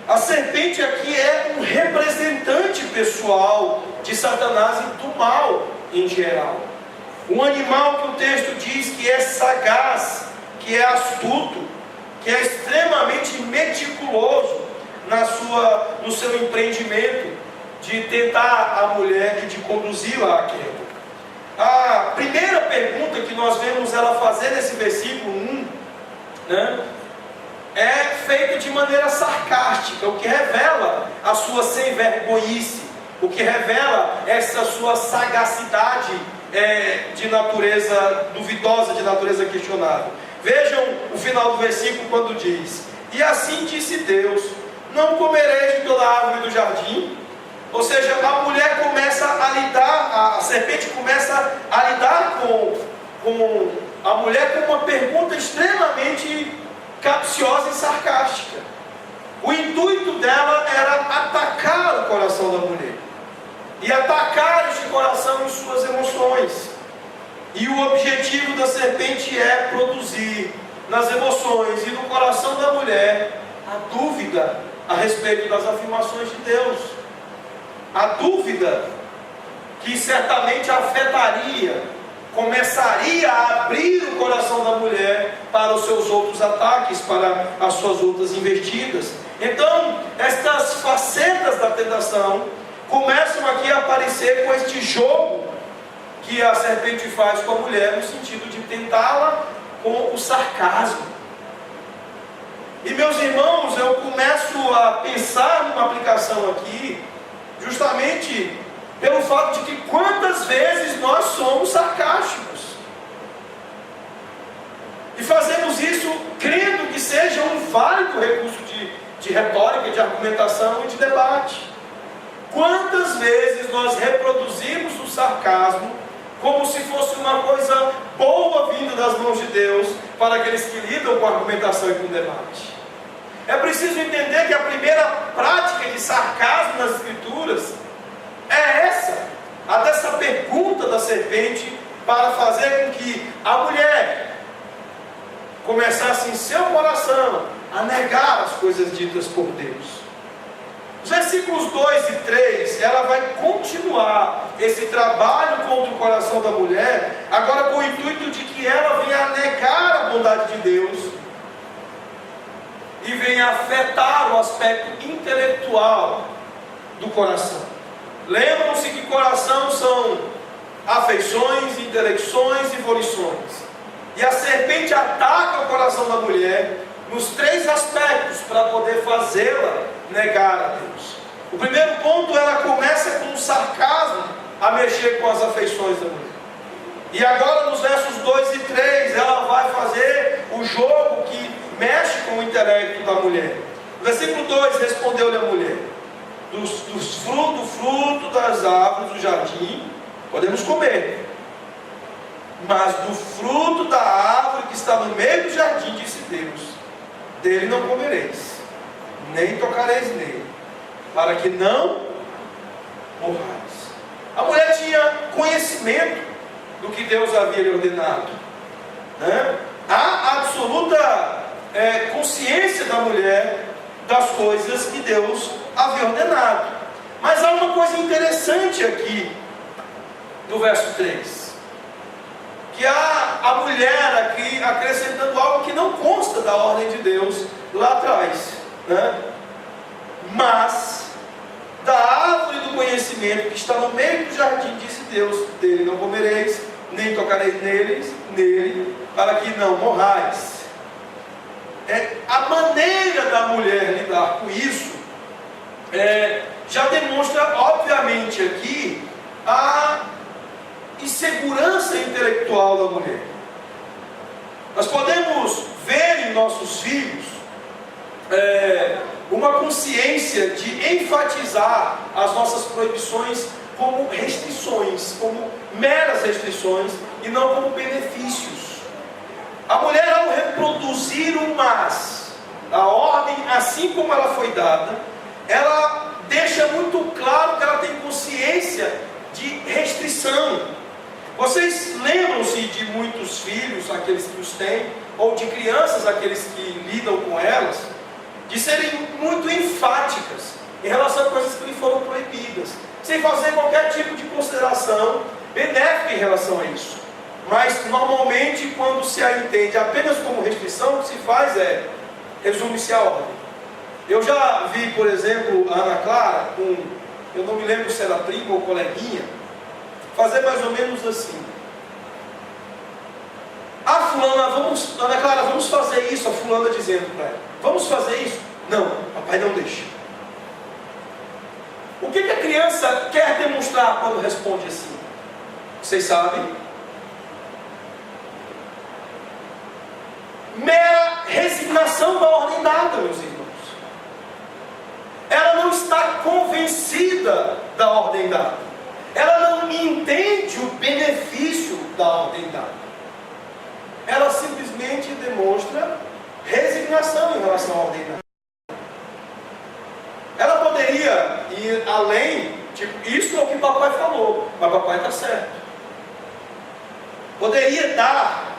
S1: A serpente aqui é um representante pessoal de Satanás e do mal em geral. Um animal que o texto diz que é sagaz, que é astuto, que é extremamente meticuloso no seu empreendimento de tentar a mulher e de conduzi-la à queda. A primeira pergunta que nós vemos ela fazer nesse versículo 1, é feita de maneira sarcástica, o que revela a sua sem-vergonhice, o que revela essa sua sagacidade de natureza duvidosa, de natureza questionável. Vejam o final do versículo quando diz: e assim disse Deus, não comereis de toda a árvore do jardim. Ou seja, a mulher começa a lidar, a serpente começa a lidar com a mulher com uma pergunta extremamente capciosa e sarcástica. O intuito dela era atacar o coração da mulher, e atacar este coração em suas emoções. E o objetivo da serpente é produzir nas emoções e no coração da mulher a dúvida a respeito das afirmações de Deus. A dúvida que certamente afetaria, começaria a abrir o coração da mulher para os seus outros ataques, para as suas outras investidas. Então, estas facetas da tentação começam aqui a aparecer com este jogo que a serpente faz com a mulher, no sentido de tentá-la com o sarcasmo. E meus irmãos, eu começo a pensar numa aplicação aqui, justamente pelo fato de que quantas vezes nós somos sarcásticos, e fazemos isso crendo que seja um válido recurso de retórica, de argumentação e de debate. Quantas vezes nós reproduzimos o sarcasmo como se fosse uma coisa boa vinda das mãos de Deus para aqueles que lidam com a argumentação e com o debate. É preciso entender que a primeira prática de sarcasmo nas Escrituras é essa, a dessa pergunta da serpente, para fazer com que a mulher começasse em seu coração a negar as coisas ditas por Deus. Os versículos 2 e 3, ela vai continuar esse trabalho contra o coração da mulher, agora com o intuito de que ela venha a negar a bondade de Deus e venha afetar o aspecto intelectual do coração. Lembram-se que coração são afeições, intelecções e volições. E a serpente ataca o coração da mulher nos 3 aspectos para poder fazê-la negar a Deus. O primeiro ponto, ela começa com um sarcasmo a mexer com as afeições da mulher. E agora nos versos 2 e 3, ela vai fazer o jogo que mexe com o intelecto da mulher. No versículo 2, respondeu-lhe a mulher: do fruto das árvores do jardim podemos comer, mas do fruto da árvore que está no meio do jardim, disse Deus, dele não comereis, nem tocareis nele, para que não morrais. A mulher tinha conhecimento do que Deus havia lhe ordenado, né? Há absoluta consciência da mulher das coisas que Deus havia ordenado. Mas há uma coisa interessante aqui do verso 3, que há a mulher aqui acrescentando algo que não consta da ordem de Deus lá atrás, né? Mas da árvore do conhecimento que está no meio do jardim, disse Deus, dele não comereis, nem tocareis nele, para que não morrais. A maneira da mulher lidar com isso já demonstra obviamente aqui a insegurança intelectual da mulher. Nós podemos ver em nossos filhos uma consciência de enfatizar as nossas proibições como restrições, como meras restrições e não como benefícios. A mulher, ao reproduzir o mas, a ordem assim como ela foi dada, ela deixa muito claro que ela tem consciência de restrição. Vocês lembram-se de muitos filhos, aqueles que os têm, ou de crianças, aqueles que lidam com elas, de serem muito enfáticas em relação a coisas que lhe foram proibidas, sem fazer qualquer tipo de consideração benéfica em relação a isso. Mas normalmente, quando se a entende apenas como restrição, o que se faz resume-se a ordem. Eu já vi, por exemplo, a Ana Clara, eu não me lembro se era prima ou coleguinha, fazer mais ou menos assim: a fulana, Ana Clara, vamos fazer isso. A fulana dizendo para ela: vamos fazer isso? Não, papai não deixa. O que a criança quer demonstrar quando responde assim? Vocês sabem? Mera resignação da ordem dada, meus irmãos. Ela não está convencida da ordem dada. Ela não entende o benefício da ordem dada. Ela simplesmente demonstra resignação em relação à ordem dada. Ela poderia ir além, tipo, isso é o que papai falou, mas papai está certo. Poderia dar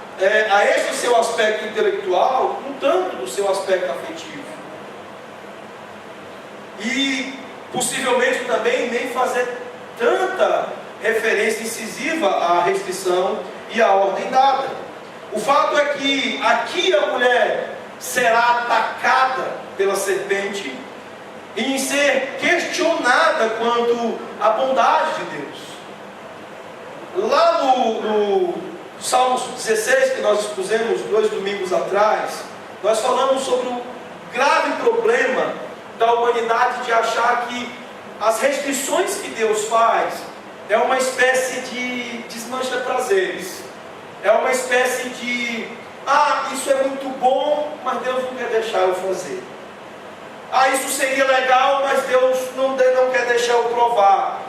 S1: a este seu aspecto intelectual um tanto do seu aspecto afetivo. E possivelmente também nem fazer tanta referência incisiva à restrição e à ordem dada. O fato é que aqui a mulher será atacada pela serpente e em ser questionada quanto à bondade de Deus. Lá no Salmos 16, que nós expusemos 2 domingos atrás, nós falamos sobre o grave problema da humanidade de achar que as restrições que Deus faz é uma espécie de desmancha-prazeres. É uma espécie de: isso é muito bom, mas Deus não quer deixar eu fazer. Isso seria legal, mas Deus não quer deixar eu provar.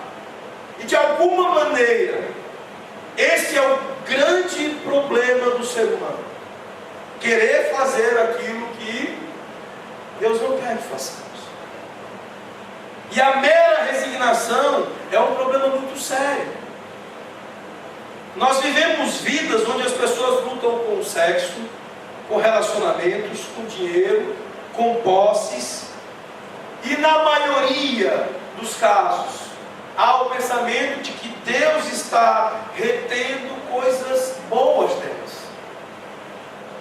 S1: E de alguma maneira, esse é o grande problema do ser humano: querer fazer aquilo que Deus não quer que façamos. E a mera resignação é um problema muito sério. Nós vivemos vidas onde as pessoas lutam com o sexo, com relacionamentos, com dinheiro, com posses, e na maioria dos casos, há o pensamento de que Deus está retendo coisas boas delas.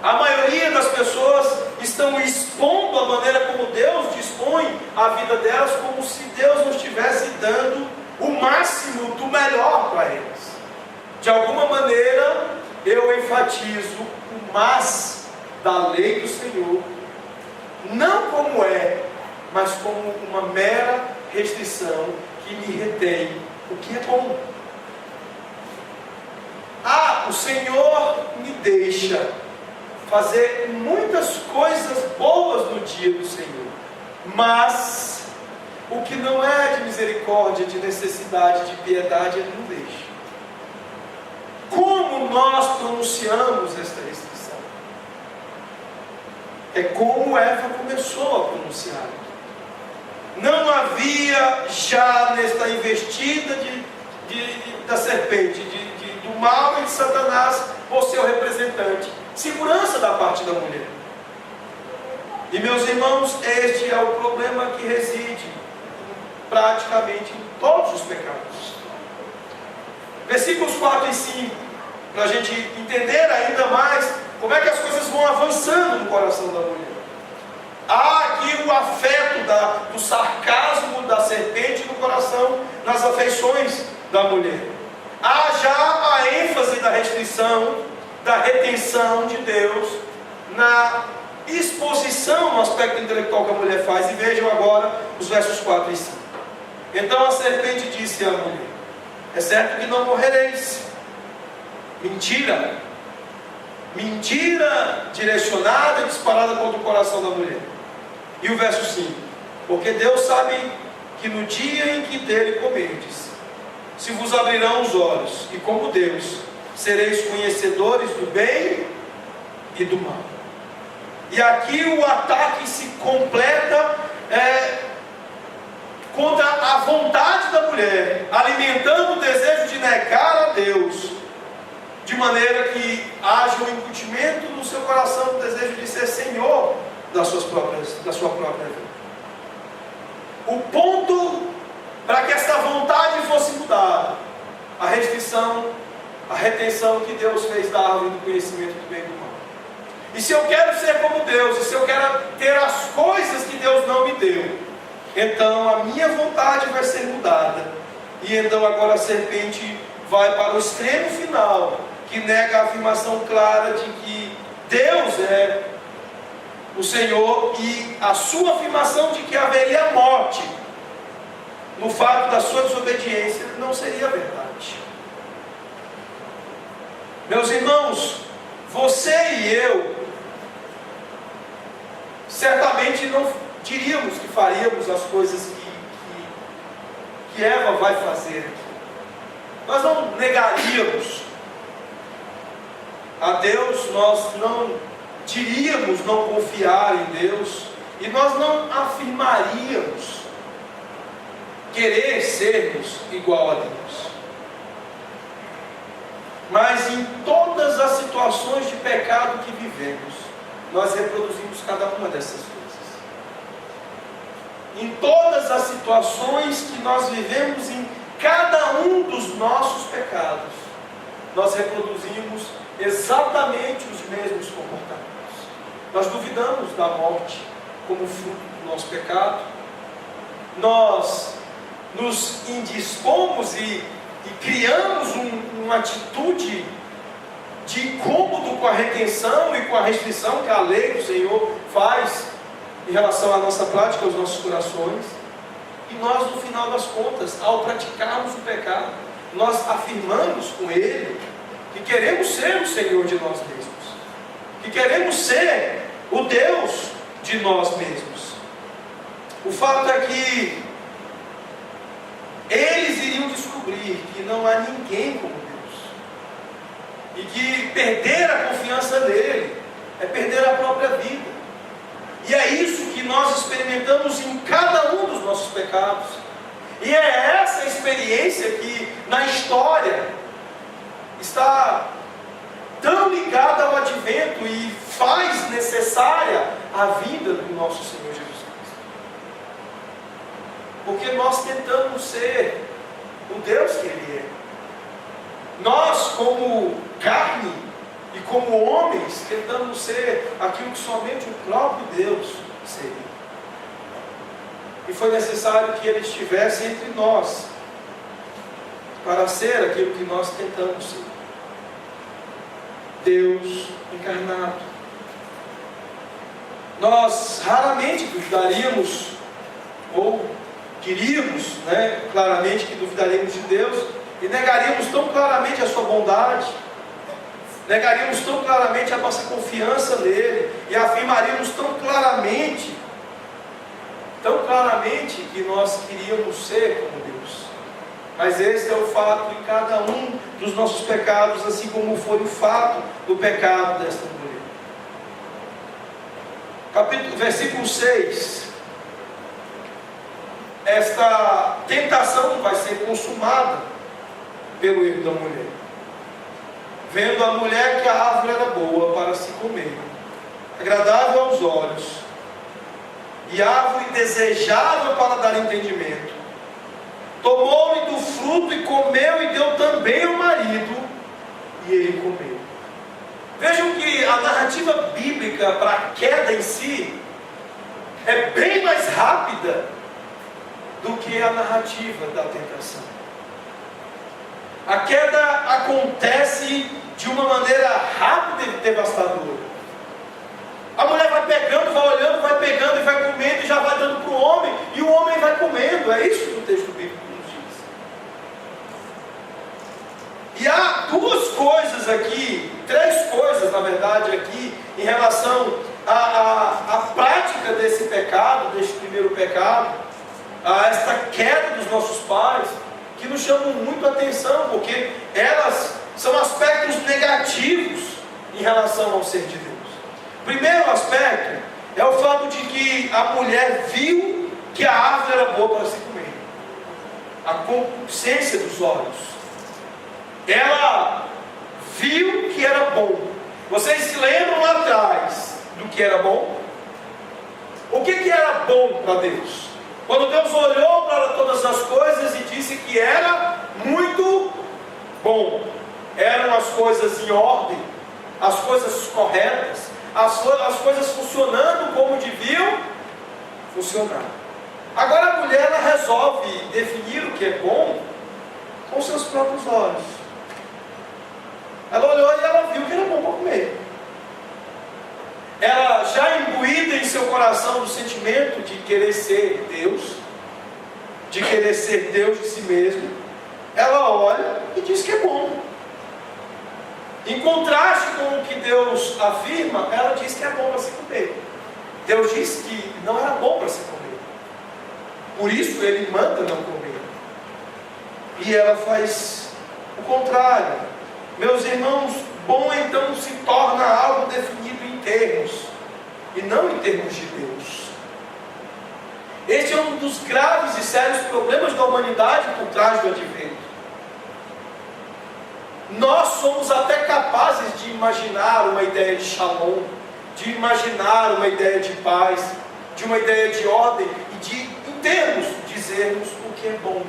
S1: A maioria das pessoas estão expondo a maneira como Deus dispõe a vida delas, como se Deus não estivesse dando o máximo do melhor para elas. De alguma maneira, eu enfatizo o mas da lei do Senhor, não como mas como uma mera restrição que me retém o que é bom. O Senhor me deixa fazer muitas coisas boas no dia do Senhor, mas o que não é de misericórdia, de necessidade, de piedade, Ele não deixa. Como nós pronunciamos esta restrição? É como Eva começou a pronunciar. Não havia já nesta investida da serpente, do mal e de Satanás, por seu representante, segurança da parte da mulher. E meus irmãos, este é o problema que reside praticamente em todos os pecados. Versículos 4 e 5, para a gente entender ainda mais como é que as coisas vão avançando no coração da mulher. Há aqui o afeto do sarcasmo da serpente no coração, nas afeições da mulher. Há já a ênfase da restrição, da retenção de Deus, na exposição no aspecto intelectual que a mulher faz. E vejam agora os versos 4 e 5. Então a serpente disse à mulher: é certo que não morrereis. Mentira. Mentira direcionada e disparada contra o coração da mulher. E o verso 5: porque Deus sabe que no dia em que dele comerdes, se vos abrirão os olhos, e como Deus, sereis conhecedores do bem e do mal. E aqui o ataque se completa contra a vontade da mulher, alimentando o desejo de negar a Deus, de maneira que haja um incutimento no seu coração, o desejo de ser senhor da sua própria vida. O ponto para que esta vontade fosse mudada, a restrição, a retenção que Deus fez da árvore do conhecimento do bem e do mal. E se eu quero ser como Deus, e se eu quero ter as coisas que Deus não me deu, então a minha vontade vai ser mudada. E então agora a serpente vai para o extremo final, que nega a afirmação clara de que Deus é o Senhor, e a sua afirmação de que haveria morte no fato da sua desobediência não seria verdade. Meus irmãos, você e eu certamente não diríamos que faríamos as coisas que Eva vai fazer aqui. Nós não negaríamos a Deus, nós não diríamos não confiar em Deus, e nós não afirmaríamos querer sermos igual a Deus. Mas em todas as situações de pecado que vivemos, nós reproduzimos cada uma dessas coisas. Em todas as situações que nós vivemos, em cada um dos nossos pecados, nós reproduzimos exatamente os mesmos comportamentos. Nós duvidamos da morte como fruto do nosso pecado. Nós nos indispomos e criamos uma atitude de incômodo com a retenção e com a restrição que a lei do Senhor faz em relação à nossa prática, aos nossos corações. E nós, no final das contas, ao praticarmos o pecado, nós afirmamos com Ele que queremos ser o Senhor de nós mesmos, que queremos ser o Deus de nós mesmos. O fato é que eles iriam descobrir que não há ninguém como Deus, e que perder a confiança nele é perder a própria vida. E é isso que nós experimentamos em cada um dos nossos pecados. E é essa experiência que na história está tão ligada ao advento e faz necessária a vida do nosso Senhor Jesus Cristo. Porque nós tentamos ser o Deus que Ele é. Nós, como carne e como homens, tentamos ser aquilo que somente o próprio Deus seria. E foi necessário que Ele estivesse entre nós para ser aquilo que nós tentamos ser. Deus encarnado. Nós raramente duvidaríamos, ou diríamos, claramente que duvidaríamos de Deus, e negaríamos tão claramente a sua bondade, negaríamos tão claramente a nossa confiança nele, e afirmaríamos tão claramente que nós queríamos ser como Deus. Mas esse é o fato de cada um dos nossos pecados, assim como foi o fato do pecado desta mulher. Versículo 6. Esta tentação vai ser consumada pelo erro da mulher. Vendo a mulher que a árvore era boa para se comer, agradável aos olhos, e árvore desejável para dar entendimento, tomou-lhe do fruto e comeu, e deu também ao marido, e ele comeu. Vejam que a narrativa bíblica para a queda em si é bem mais rápida do que a narrativa da tentação. A queda acontece de uma maneira rápida e devastadora. A mulher vai pegando, vai olhando, vai pegando e vai comendo, e já vai dando para o homem, e o homem vai comendo. É isso que o texto bíblico nos diz. E há duas coisas aqui, três coisas na verdade aqui, em relação à prática desse pecado, desse primeiro pecado, a esta queda dos nossos pais, que nos chamam muito a atenção, porque elas são aspectos negativos em relação ao ser de Deus. O primeiro aspecto é o fato de que a mulher viu que a árvore era boa para se comer. A concupiscência dos olhos. Ela viu que era bom. Vocês se lembram lá atrás do que era bom? O que era bom para Deus? Quando Deus olhou para todas as coisas e disse que era muito bom. Eram as coisas em ordem, as coisas corretas, as coisas funcionando como deviam funcionar. Agora a mulher, ela resolve definir o que é bom com seus próprios olhos. Ela olhou e ela viu que era bom para comer. Ela, já imbuída em seu coração do sentimento de querer ser Deus, de querer ser Deus de si mesmo, ela olha e diz que é bom. Em contraste com o que Deus afirma, ela diz que é bom para se comer. Deus diz que não era bom para se comer. Por isso Ele manda não comer. E ela faz o contrário. Meus irmãos, bom então se torna algo definido em termos, e não em termos de Deus. Este é um dos graves e sérios problemas da humanidade por trás do advento. Nós somos até capazes de imaginar uma ideia de shalom, de imaginar uma ideia de paz, de uma ideia de ordem, e de, em termos, dizermos o que é bom.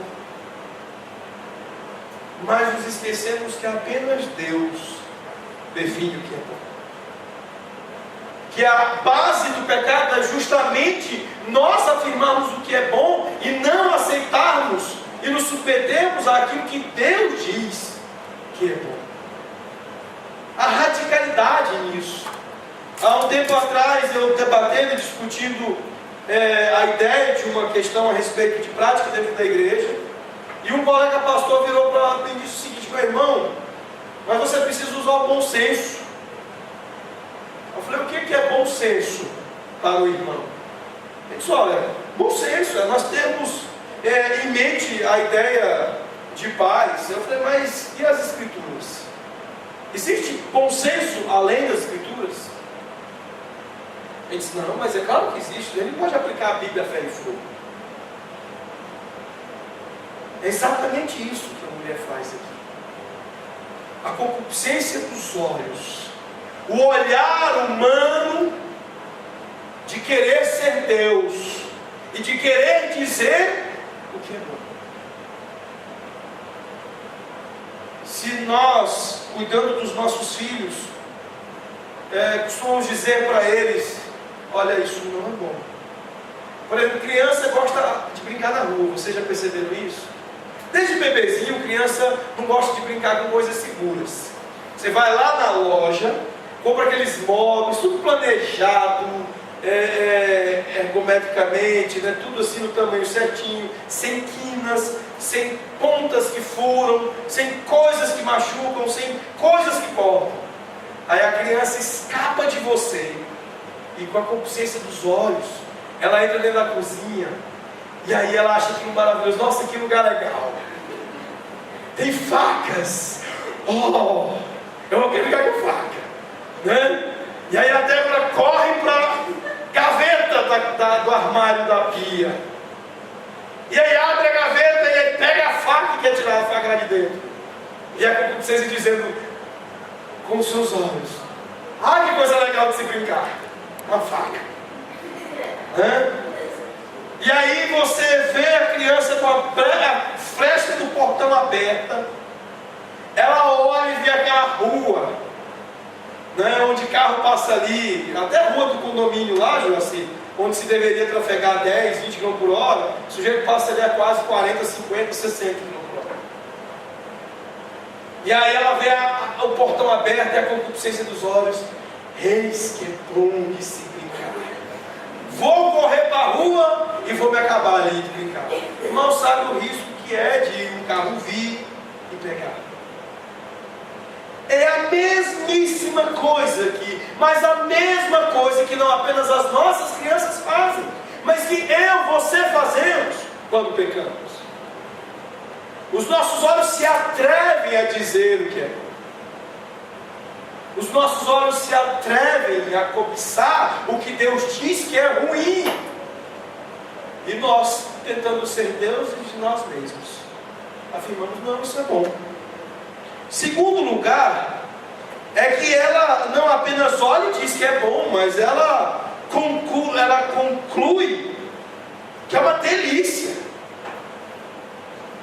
S1: Mas nos esquecemos que apenas Deus define o que é bom. Que a base do pecado é justamente nós afirmarmos o que é bom e não aceitarmos e nos submetermos àquilo que Deus diz que é bom. A radicalidade nisso. Há um tempo atrás, eu debatendo e discutindo a ideia de uma questão a respeito de prática dentro da igreja, e um colega pastor virou para mim e disse o seguinte: meu irmão, mas você precisa usar o bom senso. Eu falei: o que é bom senso para o irmão? Ele disse: olha, bom senso é nós termos em mente a ideia de paz. Eu falei: mas e as escrituras? Existe bom senso além das escrituras? Ele disse: não, mas é claro que existe. Ele não pode aplicar a Bíblia a ferro e fogo. É exatamente isso que a mulher faz aqui. A concupiscência dos olhos o olhar humano de querer ser Deus e de querer dizer o que é bom. Se nós, cuidando dos nossos filhos, costumamos dizer para eles: olha, isso não é bom. Por exemplo, criança gosta de brincar na rua, vocês já perceberam isso? Desde bebezinho, criança não gosta de brincar com coisas seguras. Você vai lá na loja, compra aqueles móveis, tudo planejado, ergometricamente, né? Tudo assim no tamanho certinho, sem quinas, sem pontas que furam, sem coisas que machucam, sem coisas que cortam. Aí a criança escapa de você e, com a consciência dos olhos, ela entra dentro da cozinha e aí ela acha aquilo maravilhoso. Nossa, que lugar legal, tem facas, oh, eu vou brincar com faca, né? E aí a Débora corre para a gaveta do armário da pia, e aí abre a gaveta e aí pega a faca e quer tirar a faca lá de dentro, e a concupiscência dizendo com os seus olhos: ah, que coisa legal de se brincar, uma faca, né? E aí você vê a criança com a fresta do portão aberta, ela olha e vê aquela rua, né, onde carro passa ali, até a rua do condomínio lá, Joaci, onde se deveria trafegar 10, 20 km por hora, o sujeito passa ali a quase 40, 50, 60 km por hora. E aí ela vê o portão aberto e a concupiscência dos olhos: eis que é bom de se brincar. Vou correr para a rua e vou me acabar ali de brincar. O irmão sabe o risco que é de um carro vir e pegar. É a mesmíssima coisa aqui, mas a mesma coisa que não apenas as nossas crianças fazem, mas que você fazemos quando pecamos. Os nossos olhos se atrevem a dizer o que é bom. Os nossos olhos se atrevem a cobiçar o que Deus diz que é ruim. E nós, tentando ser deuses de nós mesmos, afirmamos: não, isso é bom. Segundo lugar, é que ela não apenas olha e diz que é bom, mas ela conclui que é uma delícia,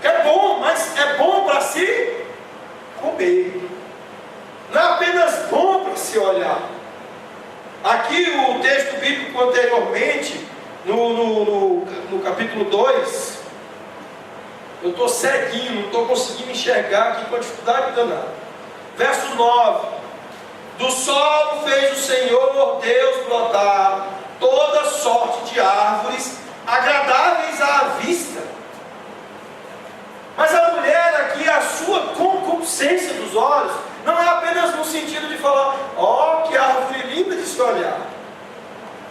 S1: que é bom, mas é bom para se comer. Não é apenas bom para se olhar. Aqui o texto bíblico anteriormente, no capítulo 2, eu estou ceguinho, não estou conseguindo enxergar aqui com a dificuldade danada. Verso 9: do solo fez o Senhor Deus brotar toda sorte de árvores agradáveis à vista. Mas a mulher aqui, a sua concupiscência dos olhos, não é apenas no sentido de falar: ó, que árvore linda de se olhar.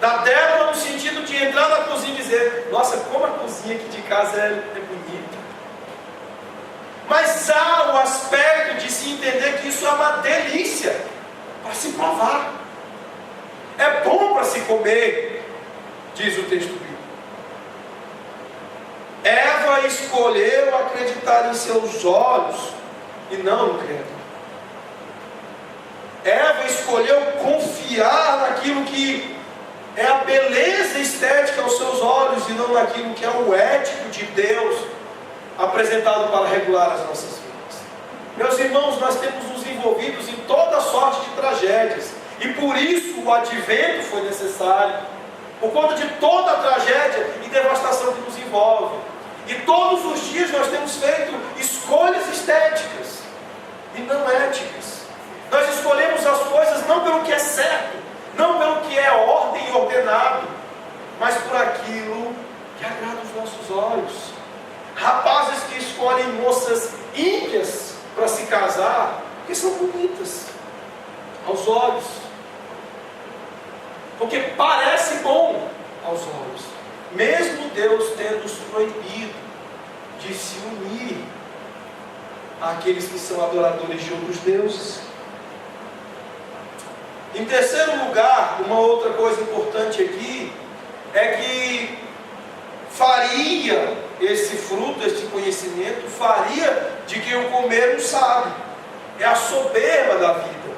S1: Da Débora no sentido de entrar na cozinha e dizer: nossa, como a cozinha aqui de casa é bonita. Mas há o aspecto de se entender que isso é uma delícia para se provar. É bom para se comer, diz o texto bíblico. Eva escolheu acreditar em seus olhos e não no Criador. Eva escolheu confiar naquilo que é a beleza estética aos seus olhos e não naquilo que é o ético de Deus apresentado para regular as nossas vidas. Meus irmãos, nós temos nos envolvidos em toda sorte de tragédias, e por isso o advento foi necessário, por conta de toda a tragédia e devastação que nos envolve. E todos os dias nós temos feito escolhas estéticas e não éticas. Nós escolhemos as coisas não pelo que é certo, não pelo que é ordem e ordenado, mas por aquilo que agrada os nossos olhos. Rapazes que escolhem moças ímpias para se casar, porque são bonitas aos olhos, porque parece bom aos olhos, mesmo Deus tendo os proibido de se unir àqueles que são adoradores de outros deuses. Em terceiro lugar, uma outra coisa importante aqui é que faria esse fruto, este conhecimento, faria de quem o comer um sábio. É a soberba da vida.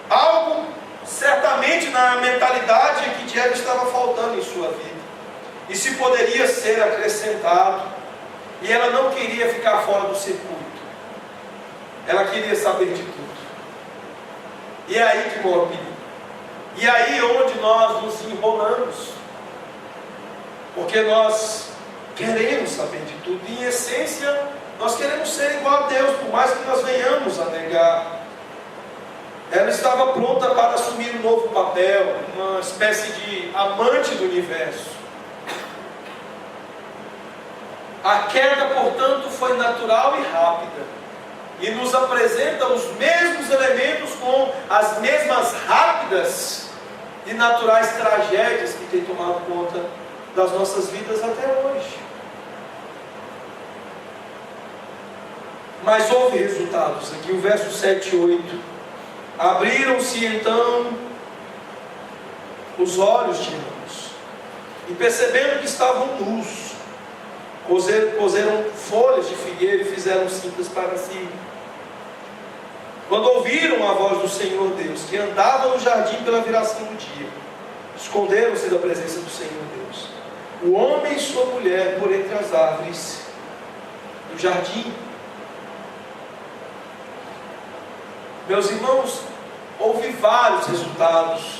S1: Algo certamente na mentalidade que de Eva estava faltando em sua vida. E se poderia ser acrescentado. E ela não queria ficar fora do circuito. Ela queria saber de tudo. E é aí que mora o perigo. E é aí onde nós nos enrolamos. Porque nós queremos saber de tudo. E em essência, nós queremos ser igual a Deus, por mais que nós venhamos a negar. Ela estava pronta para assumir um novo papel, uma espécie de amante do universo. A queda, portanto, foi natural e rápida, e nos apresenta os mesmos elementos com as mesmas rápidas e naturais tragédias que têm tomado conta das nossas vidas até hoje. Mas houve resultados. Aqui o verso 7 e 8. Abriram-se então os olhos de ambos, e percebendo que estavam nus, coseram folhas de figueira e fizeram cintas para si. Quando ouviram a voz do Senhor Deus, que andava no jardim pela viração do dia, esconderam-se da presença do Senhor Deus, o homem e sua mulher, por entre as árvores do jardim. Meus irmãos, houve vários resultados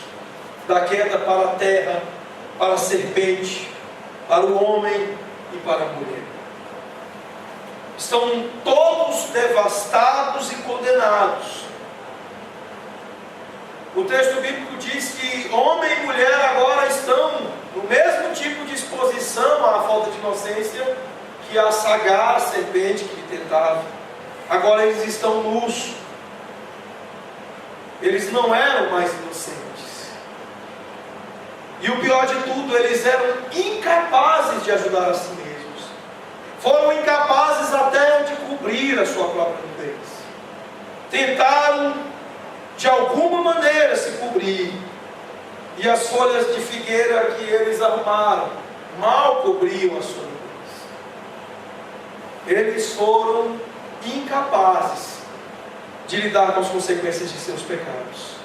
S1: da queda para a terra, para a serpente, para o homem e para a mulher. Estão todos devastados e condenados. O texto bíblico diz que homem e mulher agora estão no mesmo tipo de exposição à falta de inocência que a sagaz serpente que tentava. Agora eles estão nus. Eles não eram mais inocentes. E o pior de tudo, eles eram incapazes de ajudar a si mesmos. Foram incapazes até de cobrir a sua própria nudez. Tentaram de alguma maneira se cobrir. E as folhas de figueira que eles arrumaram mal cobriam a sua nudez. Eles foram incapazes de lidar com as consequências de seus pecados.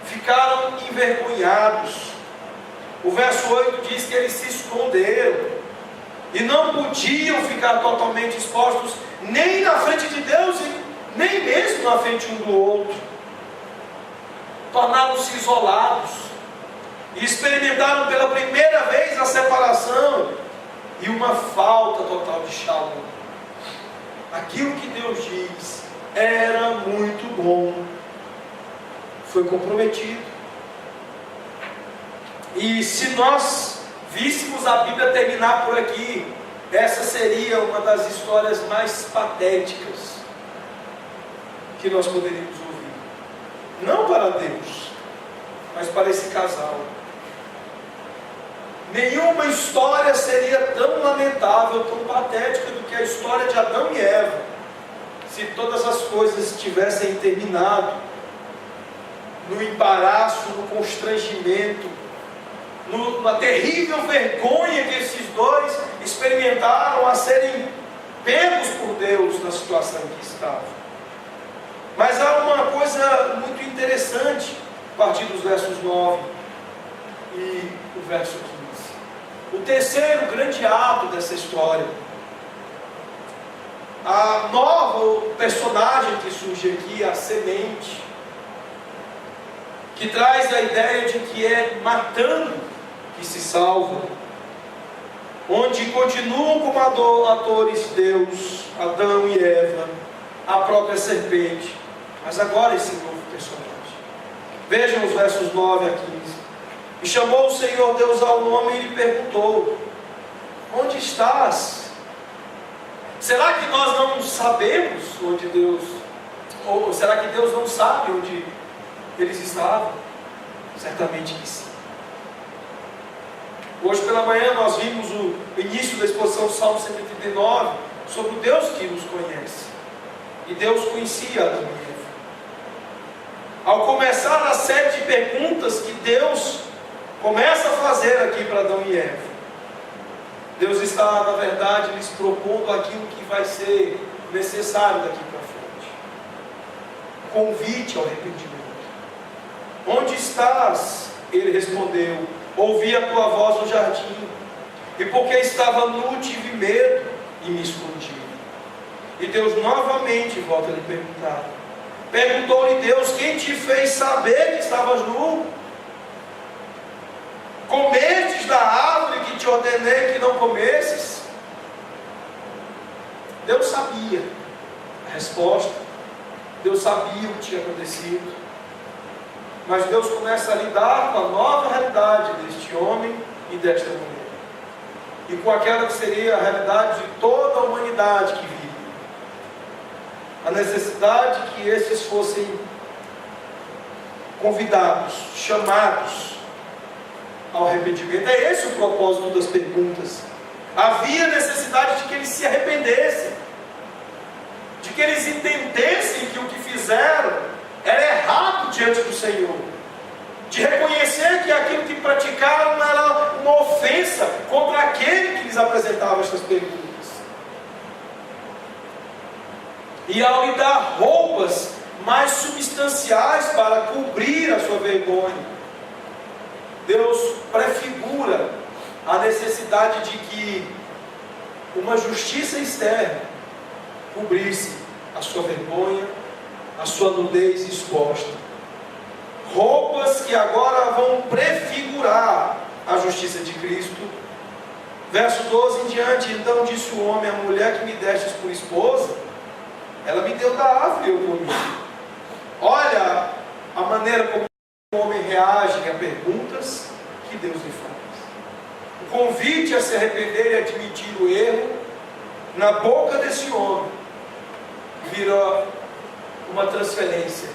S1: Ficaram envergonhados. O verso 8 diz que eles se esconderam e não podiam ficar totalmente expostos nem na frente de Deus e nem mesmo na frente um do outro. Tornaram-se isolados e experimentaram pela primeira vez a separação e uma falta total de shalom. Aquilo que Deus diz era muito bom, foi comprometido. E se nós víssemos a Bíblia terminar por aqui, essa seria uma das histórias mais patéticas que nós poderíamos ouvir. Não para Deus, mas para esse casal. Nenhuma história seria tão lamentável, tão patética do que a história de Adão e Eva, se todas as coisas tivessem terminado no embaraço, no constrangimento, na terrível vergonha que esses dois experimentaram a serem pegos por Deus na situação em que estavam. Mas há uma coisa muito interessante a partir dos versos 9 e o verso 15. O terceiro grande ato dessa história, a nova personagem que surge aqui, a semente, que traz a ideia de que é matando que se salva, onde continuam como atores Deus, Adão e Eva, a própria serpente, mas agora esse novo personagem. Vejam os versos 9 a 15. E chamou o Senhor Deus ao homem e lhe perguntou: onde estás? Será que nós não sabemos onde Deus, ou será que Deus não sabe onde eles estavam? Certamente que sim. Hoje pela manhã nós vimos o início da exposição do Salmo 139 sobre o Deus que nos conhece. E Deus conhecia Adão e Eva. Ao começar a série de perguntas que Deus começa a fazer aqui para Adão e Eva, Deus está, na verdade, lhes propondo aquilo que vai ser necessário daqui para frente. Convite ao arrependimento. Onde estás? Ele respondeu: ouvi a tua voz no jardim, e porque estava nu tive medo e me escondi. E Deus novamente volta a lhe perguntar. Perguntou-lhe Deus: quem te fez saber que estavas nu? Comestes da árvore que te ordenei que não comesses? Deus sabia a resposta, Deus sabia o que tinha acontecido, mas Deus começa a lidar com a nova realidade deste homem e desta mulher, e com aquela que seria a realidade de toda a humanidade que vive, a necessidade que esses fossem convidados, chamados ao arrependimento. É esse o propósito das perguntas. Havia necessidade de que eles se arrependessem, de que eles entendessem que o que fizeram era errado diante do Senhor, de reconhecer que aquilo que praticaram era uma ofensa contra aquele que lhes apresentava estas perguntas. E ao lhe dar roupas mais substanciais para cobrir a sua vergonha, Deus prefigura a necessidade de que uma justiça externa cobrisse a sua vergonha, a sua nudez exposta. Roupas que agora vão prefigurar a justiça de Cristo. Verso 12 em diante: então disse o homem: a mulher que me destes por esposa, ela me deu da árvore e eu comi. Olha a maneira como o homem reage a perguntas que Deus lhe faz. O convite a se arrepender e admitir o erro, na boca desse homem, vira uma transferência,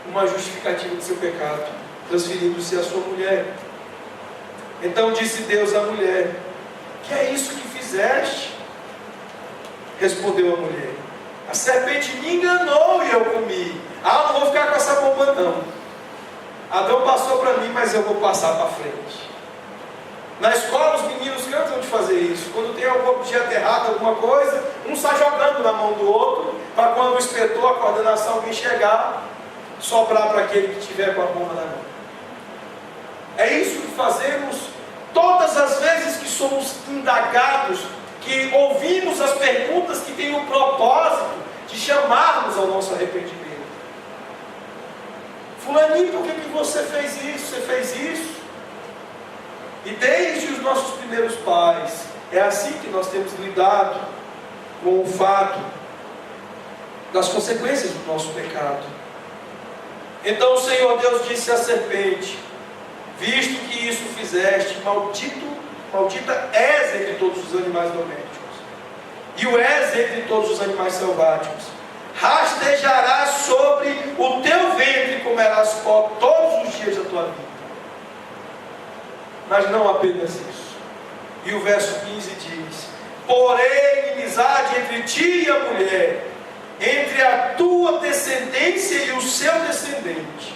S1: uma justificativa do seu pecado, transferindo-se à sua mulher. Então disse Deus à mulher: que é isso que fizeste? Respondeu a mulher: a serpente me enganou e eu comi. Não vou ficar com essa bomba não. Adão passou para mim, mas eu vou passar para frente. Na escola os meninos cantam de fazer isso. Quando tem algum objeto errado, alguma coisa, um sai jogando na mão do outro, para quando o inspetor, a coordenação, alguém chegar, sobrar para aquele que tiver com a bomba na mão. É isso que fazemos todas as vezes que somos indagados, que ouvimos as perguntas que têm o propósito de chamarmos ao nosso arrependimento. Fulaninho, por que você fez isso? Você fez isso? E desde os nossos primeiros pais, é assim que nós temos lidado com o fato das consequências do nosso pecado. Então o Senhor Deus disse à serpente: visto que isso fizeste, maldita és entre todos os animais domésticos, e o és entre todos os animais selváticos. Rastejarás sobre o teu ventre e comerás pó todos os dias da tua vida. Mas não apenas isso. E o verso 15 diz: porém inimizade entre ti e a mulher, entre a tua descendência e o seu descendente.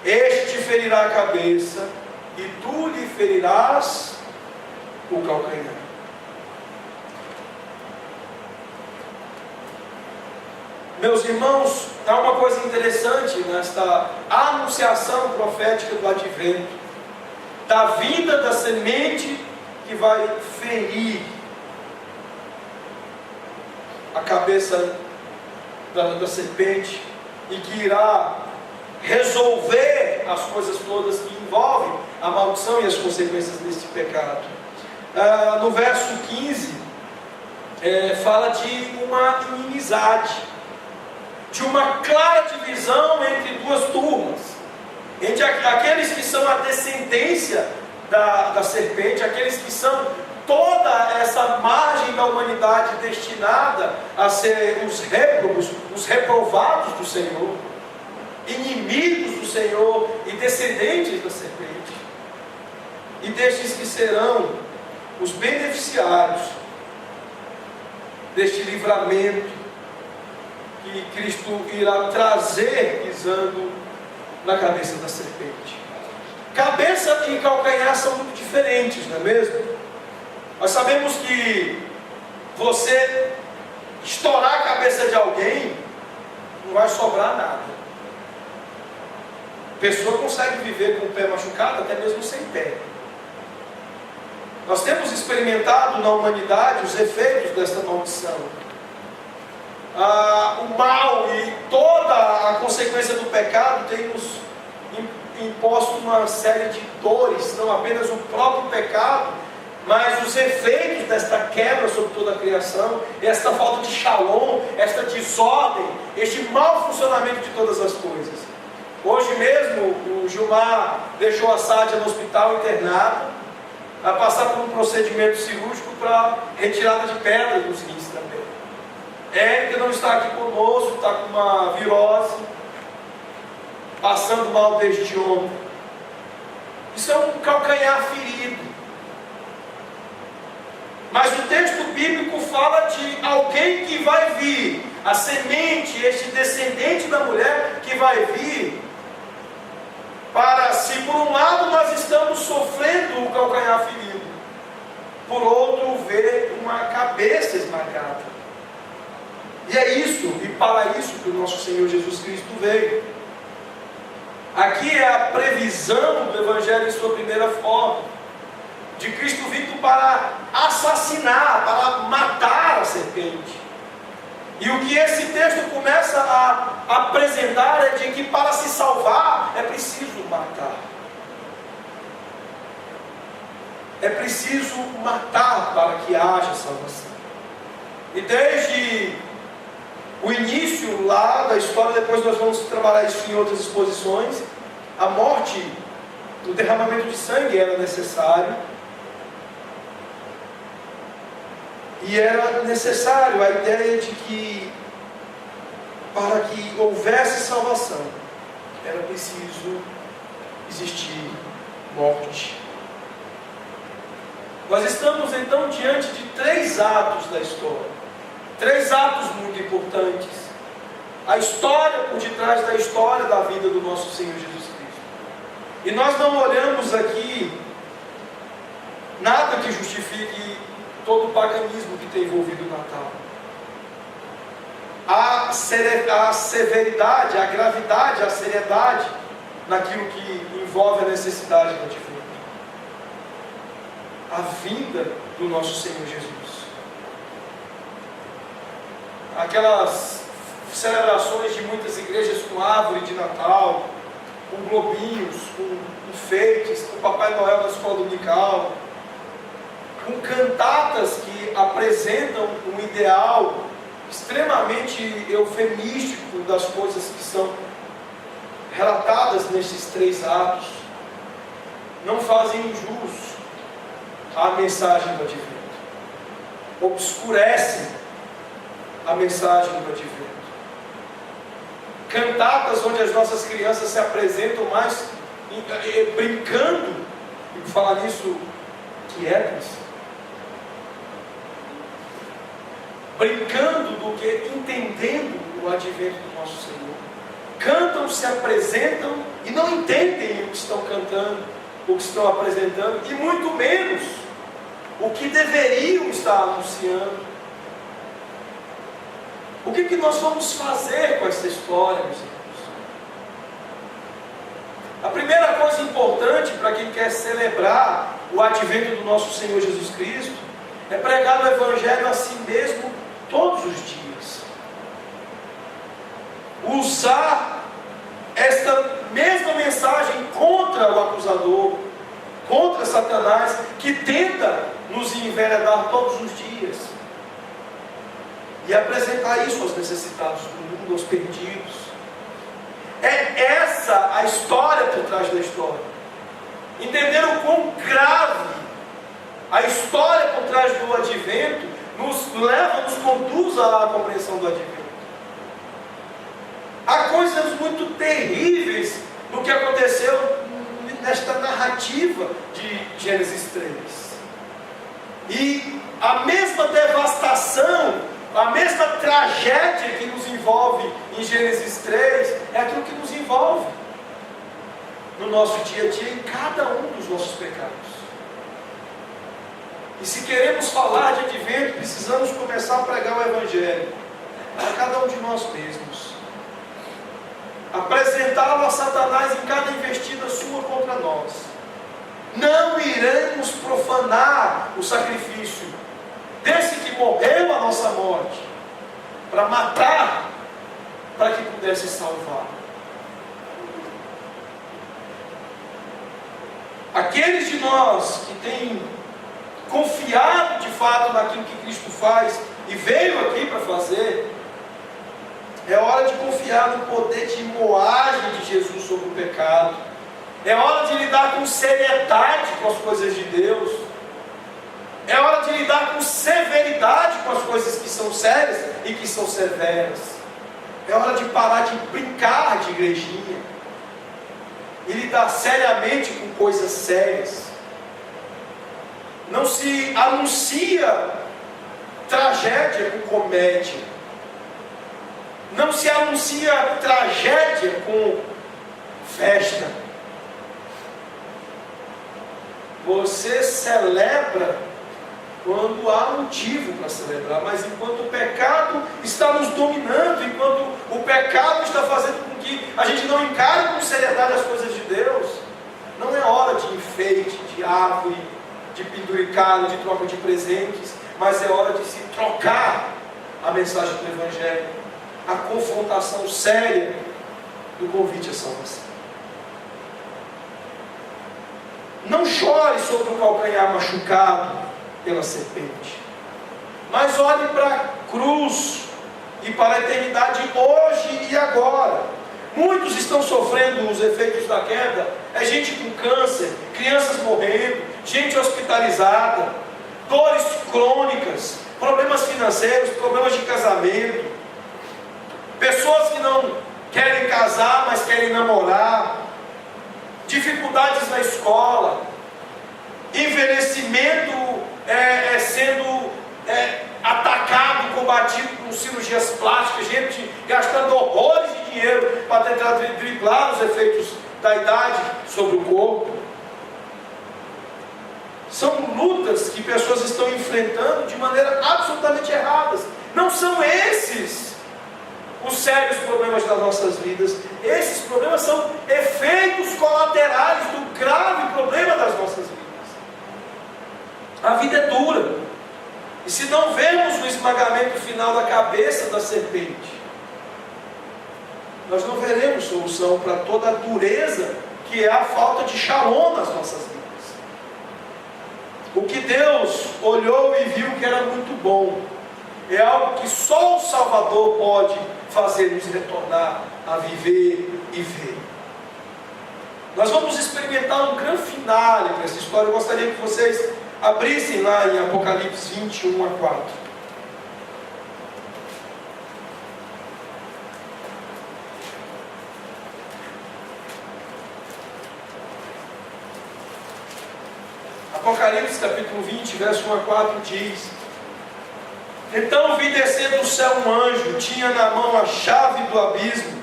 S1: Este te ferirá a cabeça, e tu lhe ferirás o calcanhar. Meus irmãos, há uma coisa interessante nesta anunciação profética do advento, da vinda da semente que vai ferir a cabeça da serpente e que irá resolver as coisas todas que envolvem a maldição e as consequências deste pecado. No verso 15, fala de uma inimizade, de uma clara divisão entre duas turmas, entre aqueles que são a descendência da serpente, aqueles que são toda essa margem da humanidade destinada a ser os réprobos, os reprovados do Senhor, inimigos do Senhor e descendentes da serpente, e destes que serão os beneficiários deste livramento que Cristo irá trazer pisando na cabeça da serpente. Cabeça e calcanhar são muito diferentes, não é mesmo? Nós sabemos que você estourar a cabeça de alguém, não vai sobrar nada. pessoa consegue viver com o pé machucado, até mesmo sem pé. Nós temos experimentado na humanidade os efeitos desta maldição. O mal e toda a consequência do pecado tem nos imposto uma série de dores, não apenas o próprio pecado, mas os efeitos desta quebra sobre toda a criação, esta falta de shalom, esta desordem, este mau funcionamento de todas as coisas. Hoje mesmo o Gilmar deixou a Sádia no hospital internado, a passar por um procedimento cirúrgico para retirada de pedras dos rins também. Érica não está aqui conosco, está com uma virose, passando mal desde ontem. Isso é um calcanhar ferido. Mas o texto bíblico fala de alguém que vai vir, a semente, este descendente da mulher que vai vir, para, se por um lado nós estamos sofrendo o calcanhar ferido, por outro ver uma cabeça esmagada. E é isso, e para isso que o nosso Senhor Jesus Cristo veio. Aqui é a previsão do Evangelho em sua primeira forma, de Cristo vindo para assassinar, para matar a serpente. E o que esse texto começa a apresentar é de que para se salvar é preciso matar. É preciso matar para que haja salvação. E desde o início lá da história, depois nós vamos trabalhar isso em outras exposições, a morte, o derramamento de sangue era necessário. E era necessário a ideia de que, para que houvesse salvação, era preciso existir morte. Nós estamos então diante de 3 atos da história. 3 atos muito importantes. A história por detrás da história da vida do nosso Senhor Jesus Cristo. E nós não olhamos aqui nada que justifique todo o paganismo que tem envolvido o Natal. A severidade, a gravidade, a seriedade naquilo que envolve a necessidade do advento. A vinda do nosso Senhor Jesus. Aquelas celebrações de muitas igrejas com árvore de Natal, com globinhos, com enfeites, com Papai Noel na escola dominical, com cantatas que apresentam um ideal extremamente eufemístico das coisas que são relatadas nesses 3 atos, não fazem jus à mensagem do advento, obscurecem a mensagem do advento. Cantatas onde as nossas crianças se apresentam mais brincando, e por falar nisso, quietas, brincando do que entendendo o advento do nosso Senhor. Cantam, se apresentam e não entendem o que estão cantando, o que estão apresentando, e muito menos o que deveriam estar anunciando. O que nós vamos fazer com essa história, meus irmãos? A primeira coisa importante para quem quer celebrar o advento do nosso Senhor Jesus Cristo é pregar o Evangelho a si mesmo todos os dias. Usar esta mesma mensagem contra o acusador, contra Satanás, que tenta nos enveredar todos os dias. E apresentar isso aos necessitados do mundo, aos perdidos. É essa a história por trás da história. Entender o quão grave a história por trás do advento nos leva, nos conduz à compreensão do advento. Há coisas muito terríveis no que aconteceu nesta narrativa de Gênesis 3. E a mesma devastação, a mesma tragédia que nos envolve em Gênesis 3 é aquilo que nos envolve no nosso dia a dia, em cada um dos nossos pecados. E se queremos falar de advento, precisamos começar a pregar o Evangelho para cada um de nós mesmos. apresentá-lo a Satanás em cada investida sua contra nós. Não iremos profanar o sacrifício desse que morreu a nossa morte, para matar, para que pudesse salvar. Aqueles de nós que têm confiado de fato naquilo que Cristo faz e veio aqui para fazer, é hora de confiar no poder de moagem de Jesus sobre o pecado. É hora de lidar com seriedade com as coisas de Deus. É hora de lidar com severidade com as coisas que são sérias e que são severas. É hora de parar de brincar de igrejinha e lidar seriamente com coisas sérias. Não se anuncia tragédia com comédia. Não se anuncia tragédia com festa. Você celebra quando há motivo para celebrar, mas enquanto o pecado está nos dominando, enquanto o pecado está fazendo com que a gente não encare com seriedade as coisas de Deus, não é hora de enfeite, de árvore, de penduricalho, de troca de presentes, mas é hora de se trocar a mensagem do Evangelho, a confrontação séria do convite à salvação. Não chore sobre o calcanhar machucado pela serpente, mas olhe para a cruz e para a eternidade hoje e agora. Muitos estão sofrendo os efeitos da queda. É gente com câncer, crianças morrendo, gente hospitalizada, dores crônicas, problemas financeiros, problemas de casamento, pessoas que não querem casar, mas querem namorar, dificuldades na escola, envelhecimento sendo atacado, combatido com cirurgias plásticas, gente gastando horrores de dinheiro para tentar driblar os efeitos da idade sobre o corpo. São lutas que pessoas estão enfrentando de maneira absolutamente errada. Não são esses os sérios problemas das nossas vidas. Esses problemas são efeitos colaterais do grave problema das nossas vidas. A vida é dura. E se não vemos o esmagamento final da cabeça da serpente, nós não veremos solução para toda a dureza que é a falta de shalom nas nossas vidas. O que Deus olhou e viu que era muito bom é algo que só o Salvador pode fazer-nos retornar a viver e ver. Nós vamos experimentar um grande finale para essa história. Eu gostaria que vocês abrissem lá em Apocalipse 21 a 4. Apocalipse capítulo 20, verso 1 a 4 diz: Então vi descer do céu um anjo, tinha na mão a chave do abismo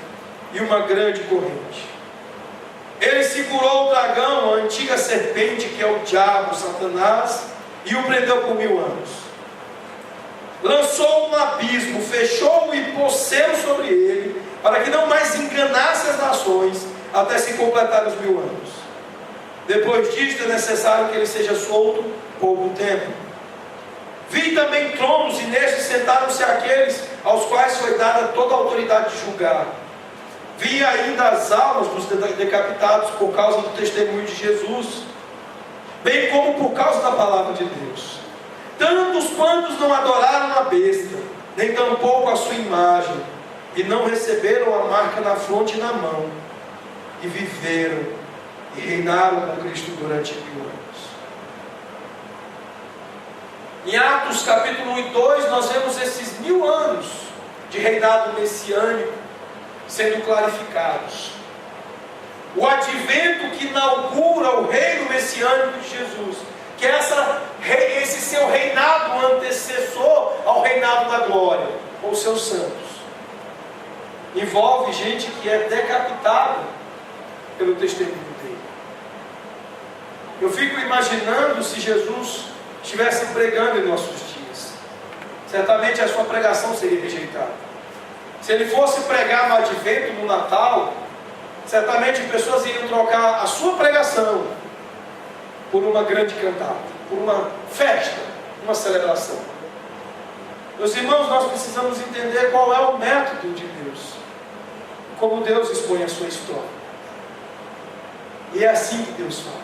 S1: e uma grande corrente. Ele segurou o dragão, a antiga serpente, que é o diabo, Satanás, e o prendeu por 1000 anos. Lançou-o no abismo, fechou-o e pôs selo sobre ele, para que não mais enganasse as nações, até se completar os 1000 anos. Depois disto é necessário que ele seja solto pouco tempo. Vi também tronos, e nestes sentaram-se aqueles aos quais foi dada toda a autoridade de julgar. Vi ainda as almas dos decapitados por causa do testemunho de Jesus, bem como por causa da palavra de Deus. Tantos quantos não adoraram a besta, nem tampouco a sua imagem, e não receberam a marca na fronte e na mão, e viveram e reinaram com Cristo durante 1000 anos. Em Atos capítulo 1 e 2 nós vemos esses 1000 anos de reinado messiânico sendo clarificados. O advento que inaugura o reino messiânico de Jesus, que é esse seu reinado antecessor ao reinado da glória, com os seus santos, envolve gente que é decapitada pelo testemunho dele. Eu fico imaginando se Jesus estivesse pregando em nossos dias, certamente a sua pregação seria rejeitada. Se ele fosse pregar no advento, no Natal, Certamente pessoas iriam trocar a sua pregação por uma grande cantada, por uma festa, uma celebração. Meus irmãos, nós precisamos entender qual é o método de Deus, como Deus expõe a sua história. E é assim que Deus faz.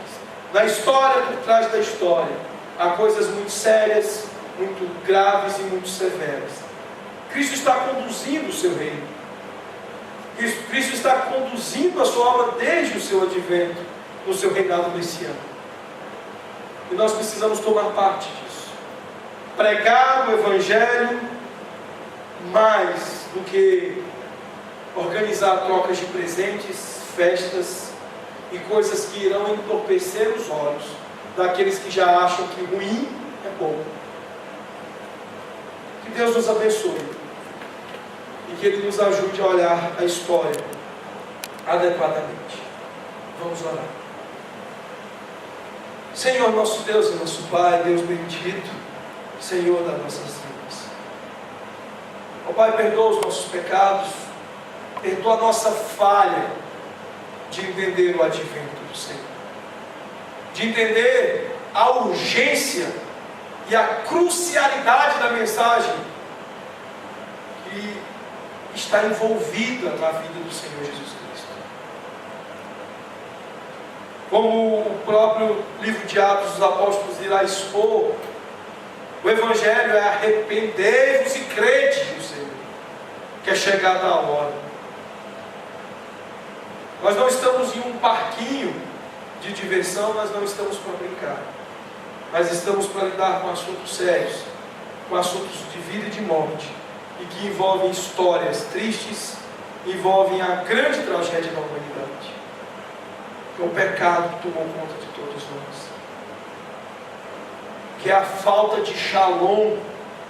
S1: Na história, por trás da história, há coisas muito sérias, muito graves e muito severas. Cristo está conduzindo o seu reino. Cristo está conduzindo a sua obra desde o seu advento, no seu reinado messiânico. E nós precisamos tomar parte disso. Pregar o Evangelho mais do que organizar trocas de presentes, festas e coisas que irão entorpecer os olhos daqueles que já acham que ruim é bom. Que Deus nos abençoe e que Ele nos ajude a olhar a história adequadamente. Vamos orar. Senhor nosso Deus e nosso Pai, Deus bendito, Senhor das nossas vidas. Ó Pai, perdoa os nossos pecados, perdoa a nossa falha de entender o advento do Senhor, de entender a urgência e a crucialidade da mensagem que está envolvida na vida do Senhor Jesus Cristo. Como o próprio livro de Atos dos Apóstolos irá expor, o Evangelho é arrependei-vos e crede no Senhor, que é chegada a hora. Nós não estamos em um parquinho de diversão, nós não estamos para brincar, mas estamos para lidar com assuntos sérios, com assuntos de vida e de morte, e que envolvem histórias tristes, envolvem a grande tragédia da humanidade, que é o pecado que tomou conta de todos nós, que é a falta de shalom,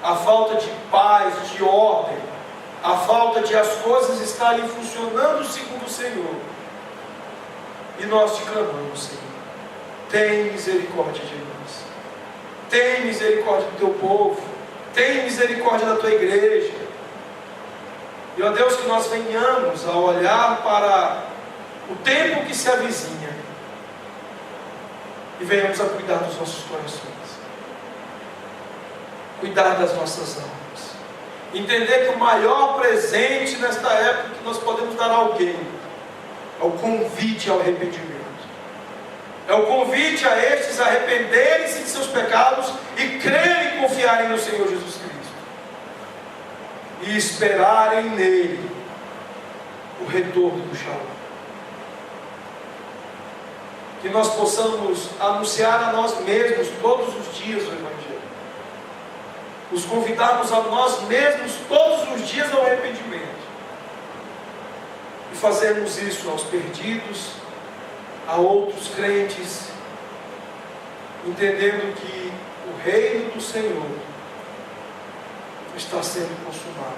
S1: a falta de paz, de ordem, a falta de as coisas estarem funcionando segundo o Senhor. E nós te clamamos, Senhor, tem misericórdia de nós, tem misericórdia do teu povo, tem misericórdia da tua igreja. E ó Deus, que nós venhamos a olhar para o tempo que se avizinha e venhamos a cuidar dos nossos corações, cuidar das nossas almas, entender que o maior presente nesta época que nós podemos dar a alguém é o convite ao arrependimento. É o convite a estes a arrependerem-se de seus pecados e crerem e confiarem no Senhor Jesus Cristo. E esperarem nele o retorno do Shalom. Que nós possamos anunciar a nós mesmos todos os dias o Evangelho. Os convidarmos a nós mesmos todos os dias ao arrependimento. E fazermos isso aos perdidos, a outros crentes, entendendo que o reino do Senhor está sendo consumado.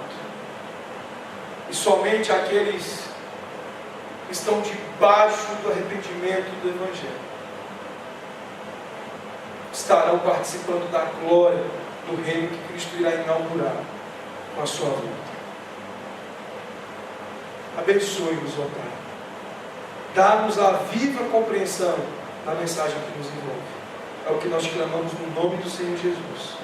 S1: E somente aqueles que estão debaixo do arrependimento do Evangelho estarão participando da glória do reino que Cristo irá inaugurar com a sua vida. Abençoe-nos, ó Pai. Dá-nos a viva compreensão da mensagem que nos envolve. É o que nós clamamos no nome do Senhor Jesus.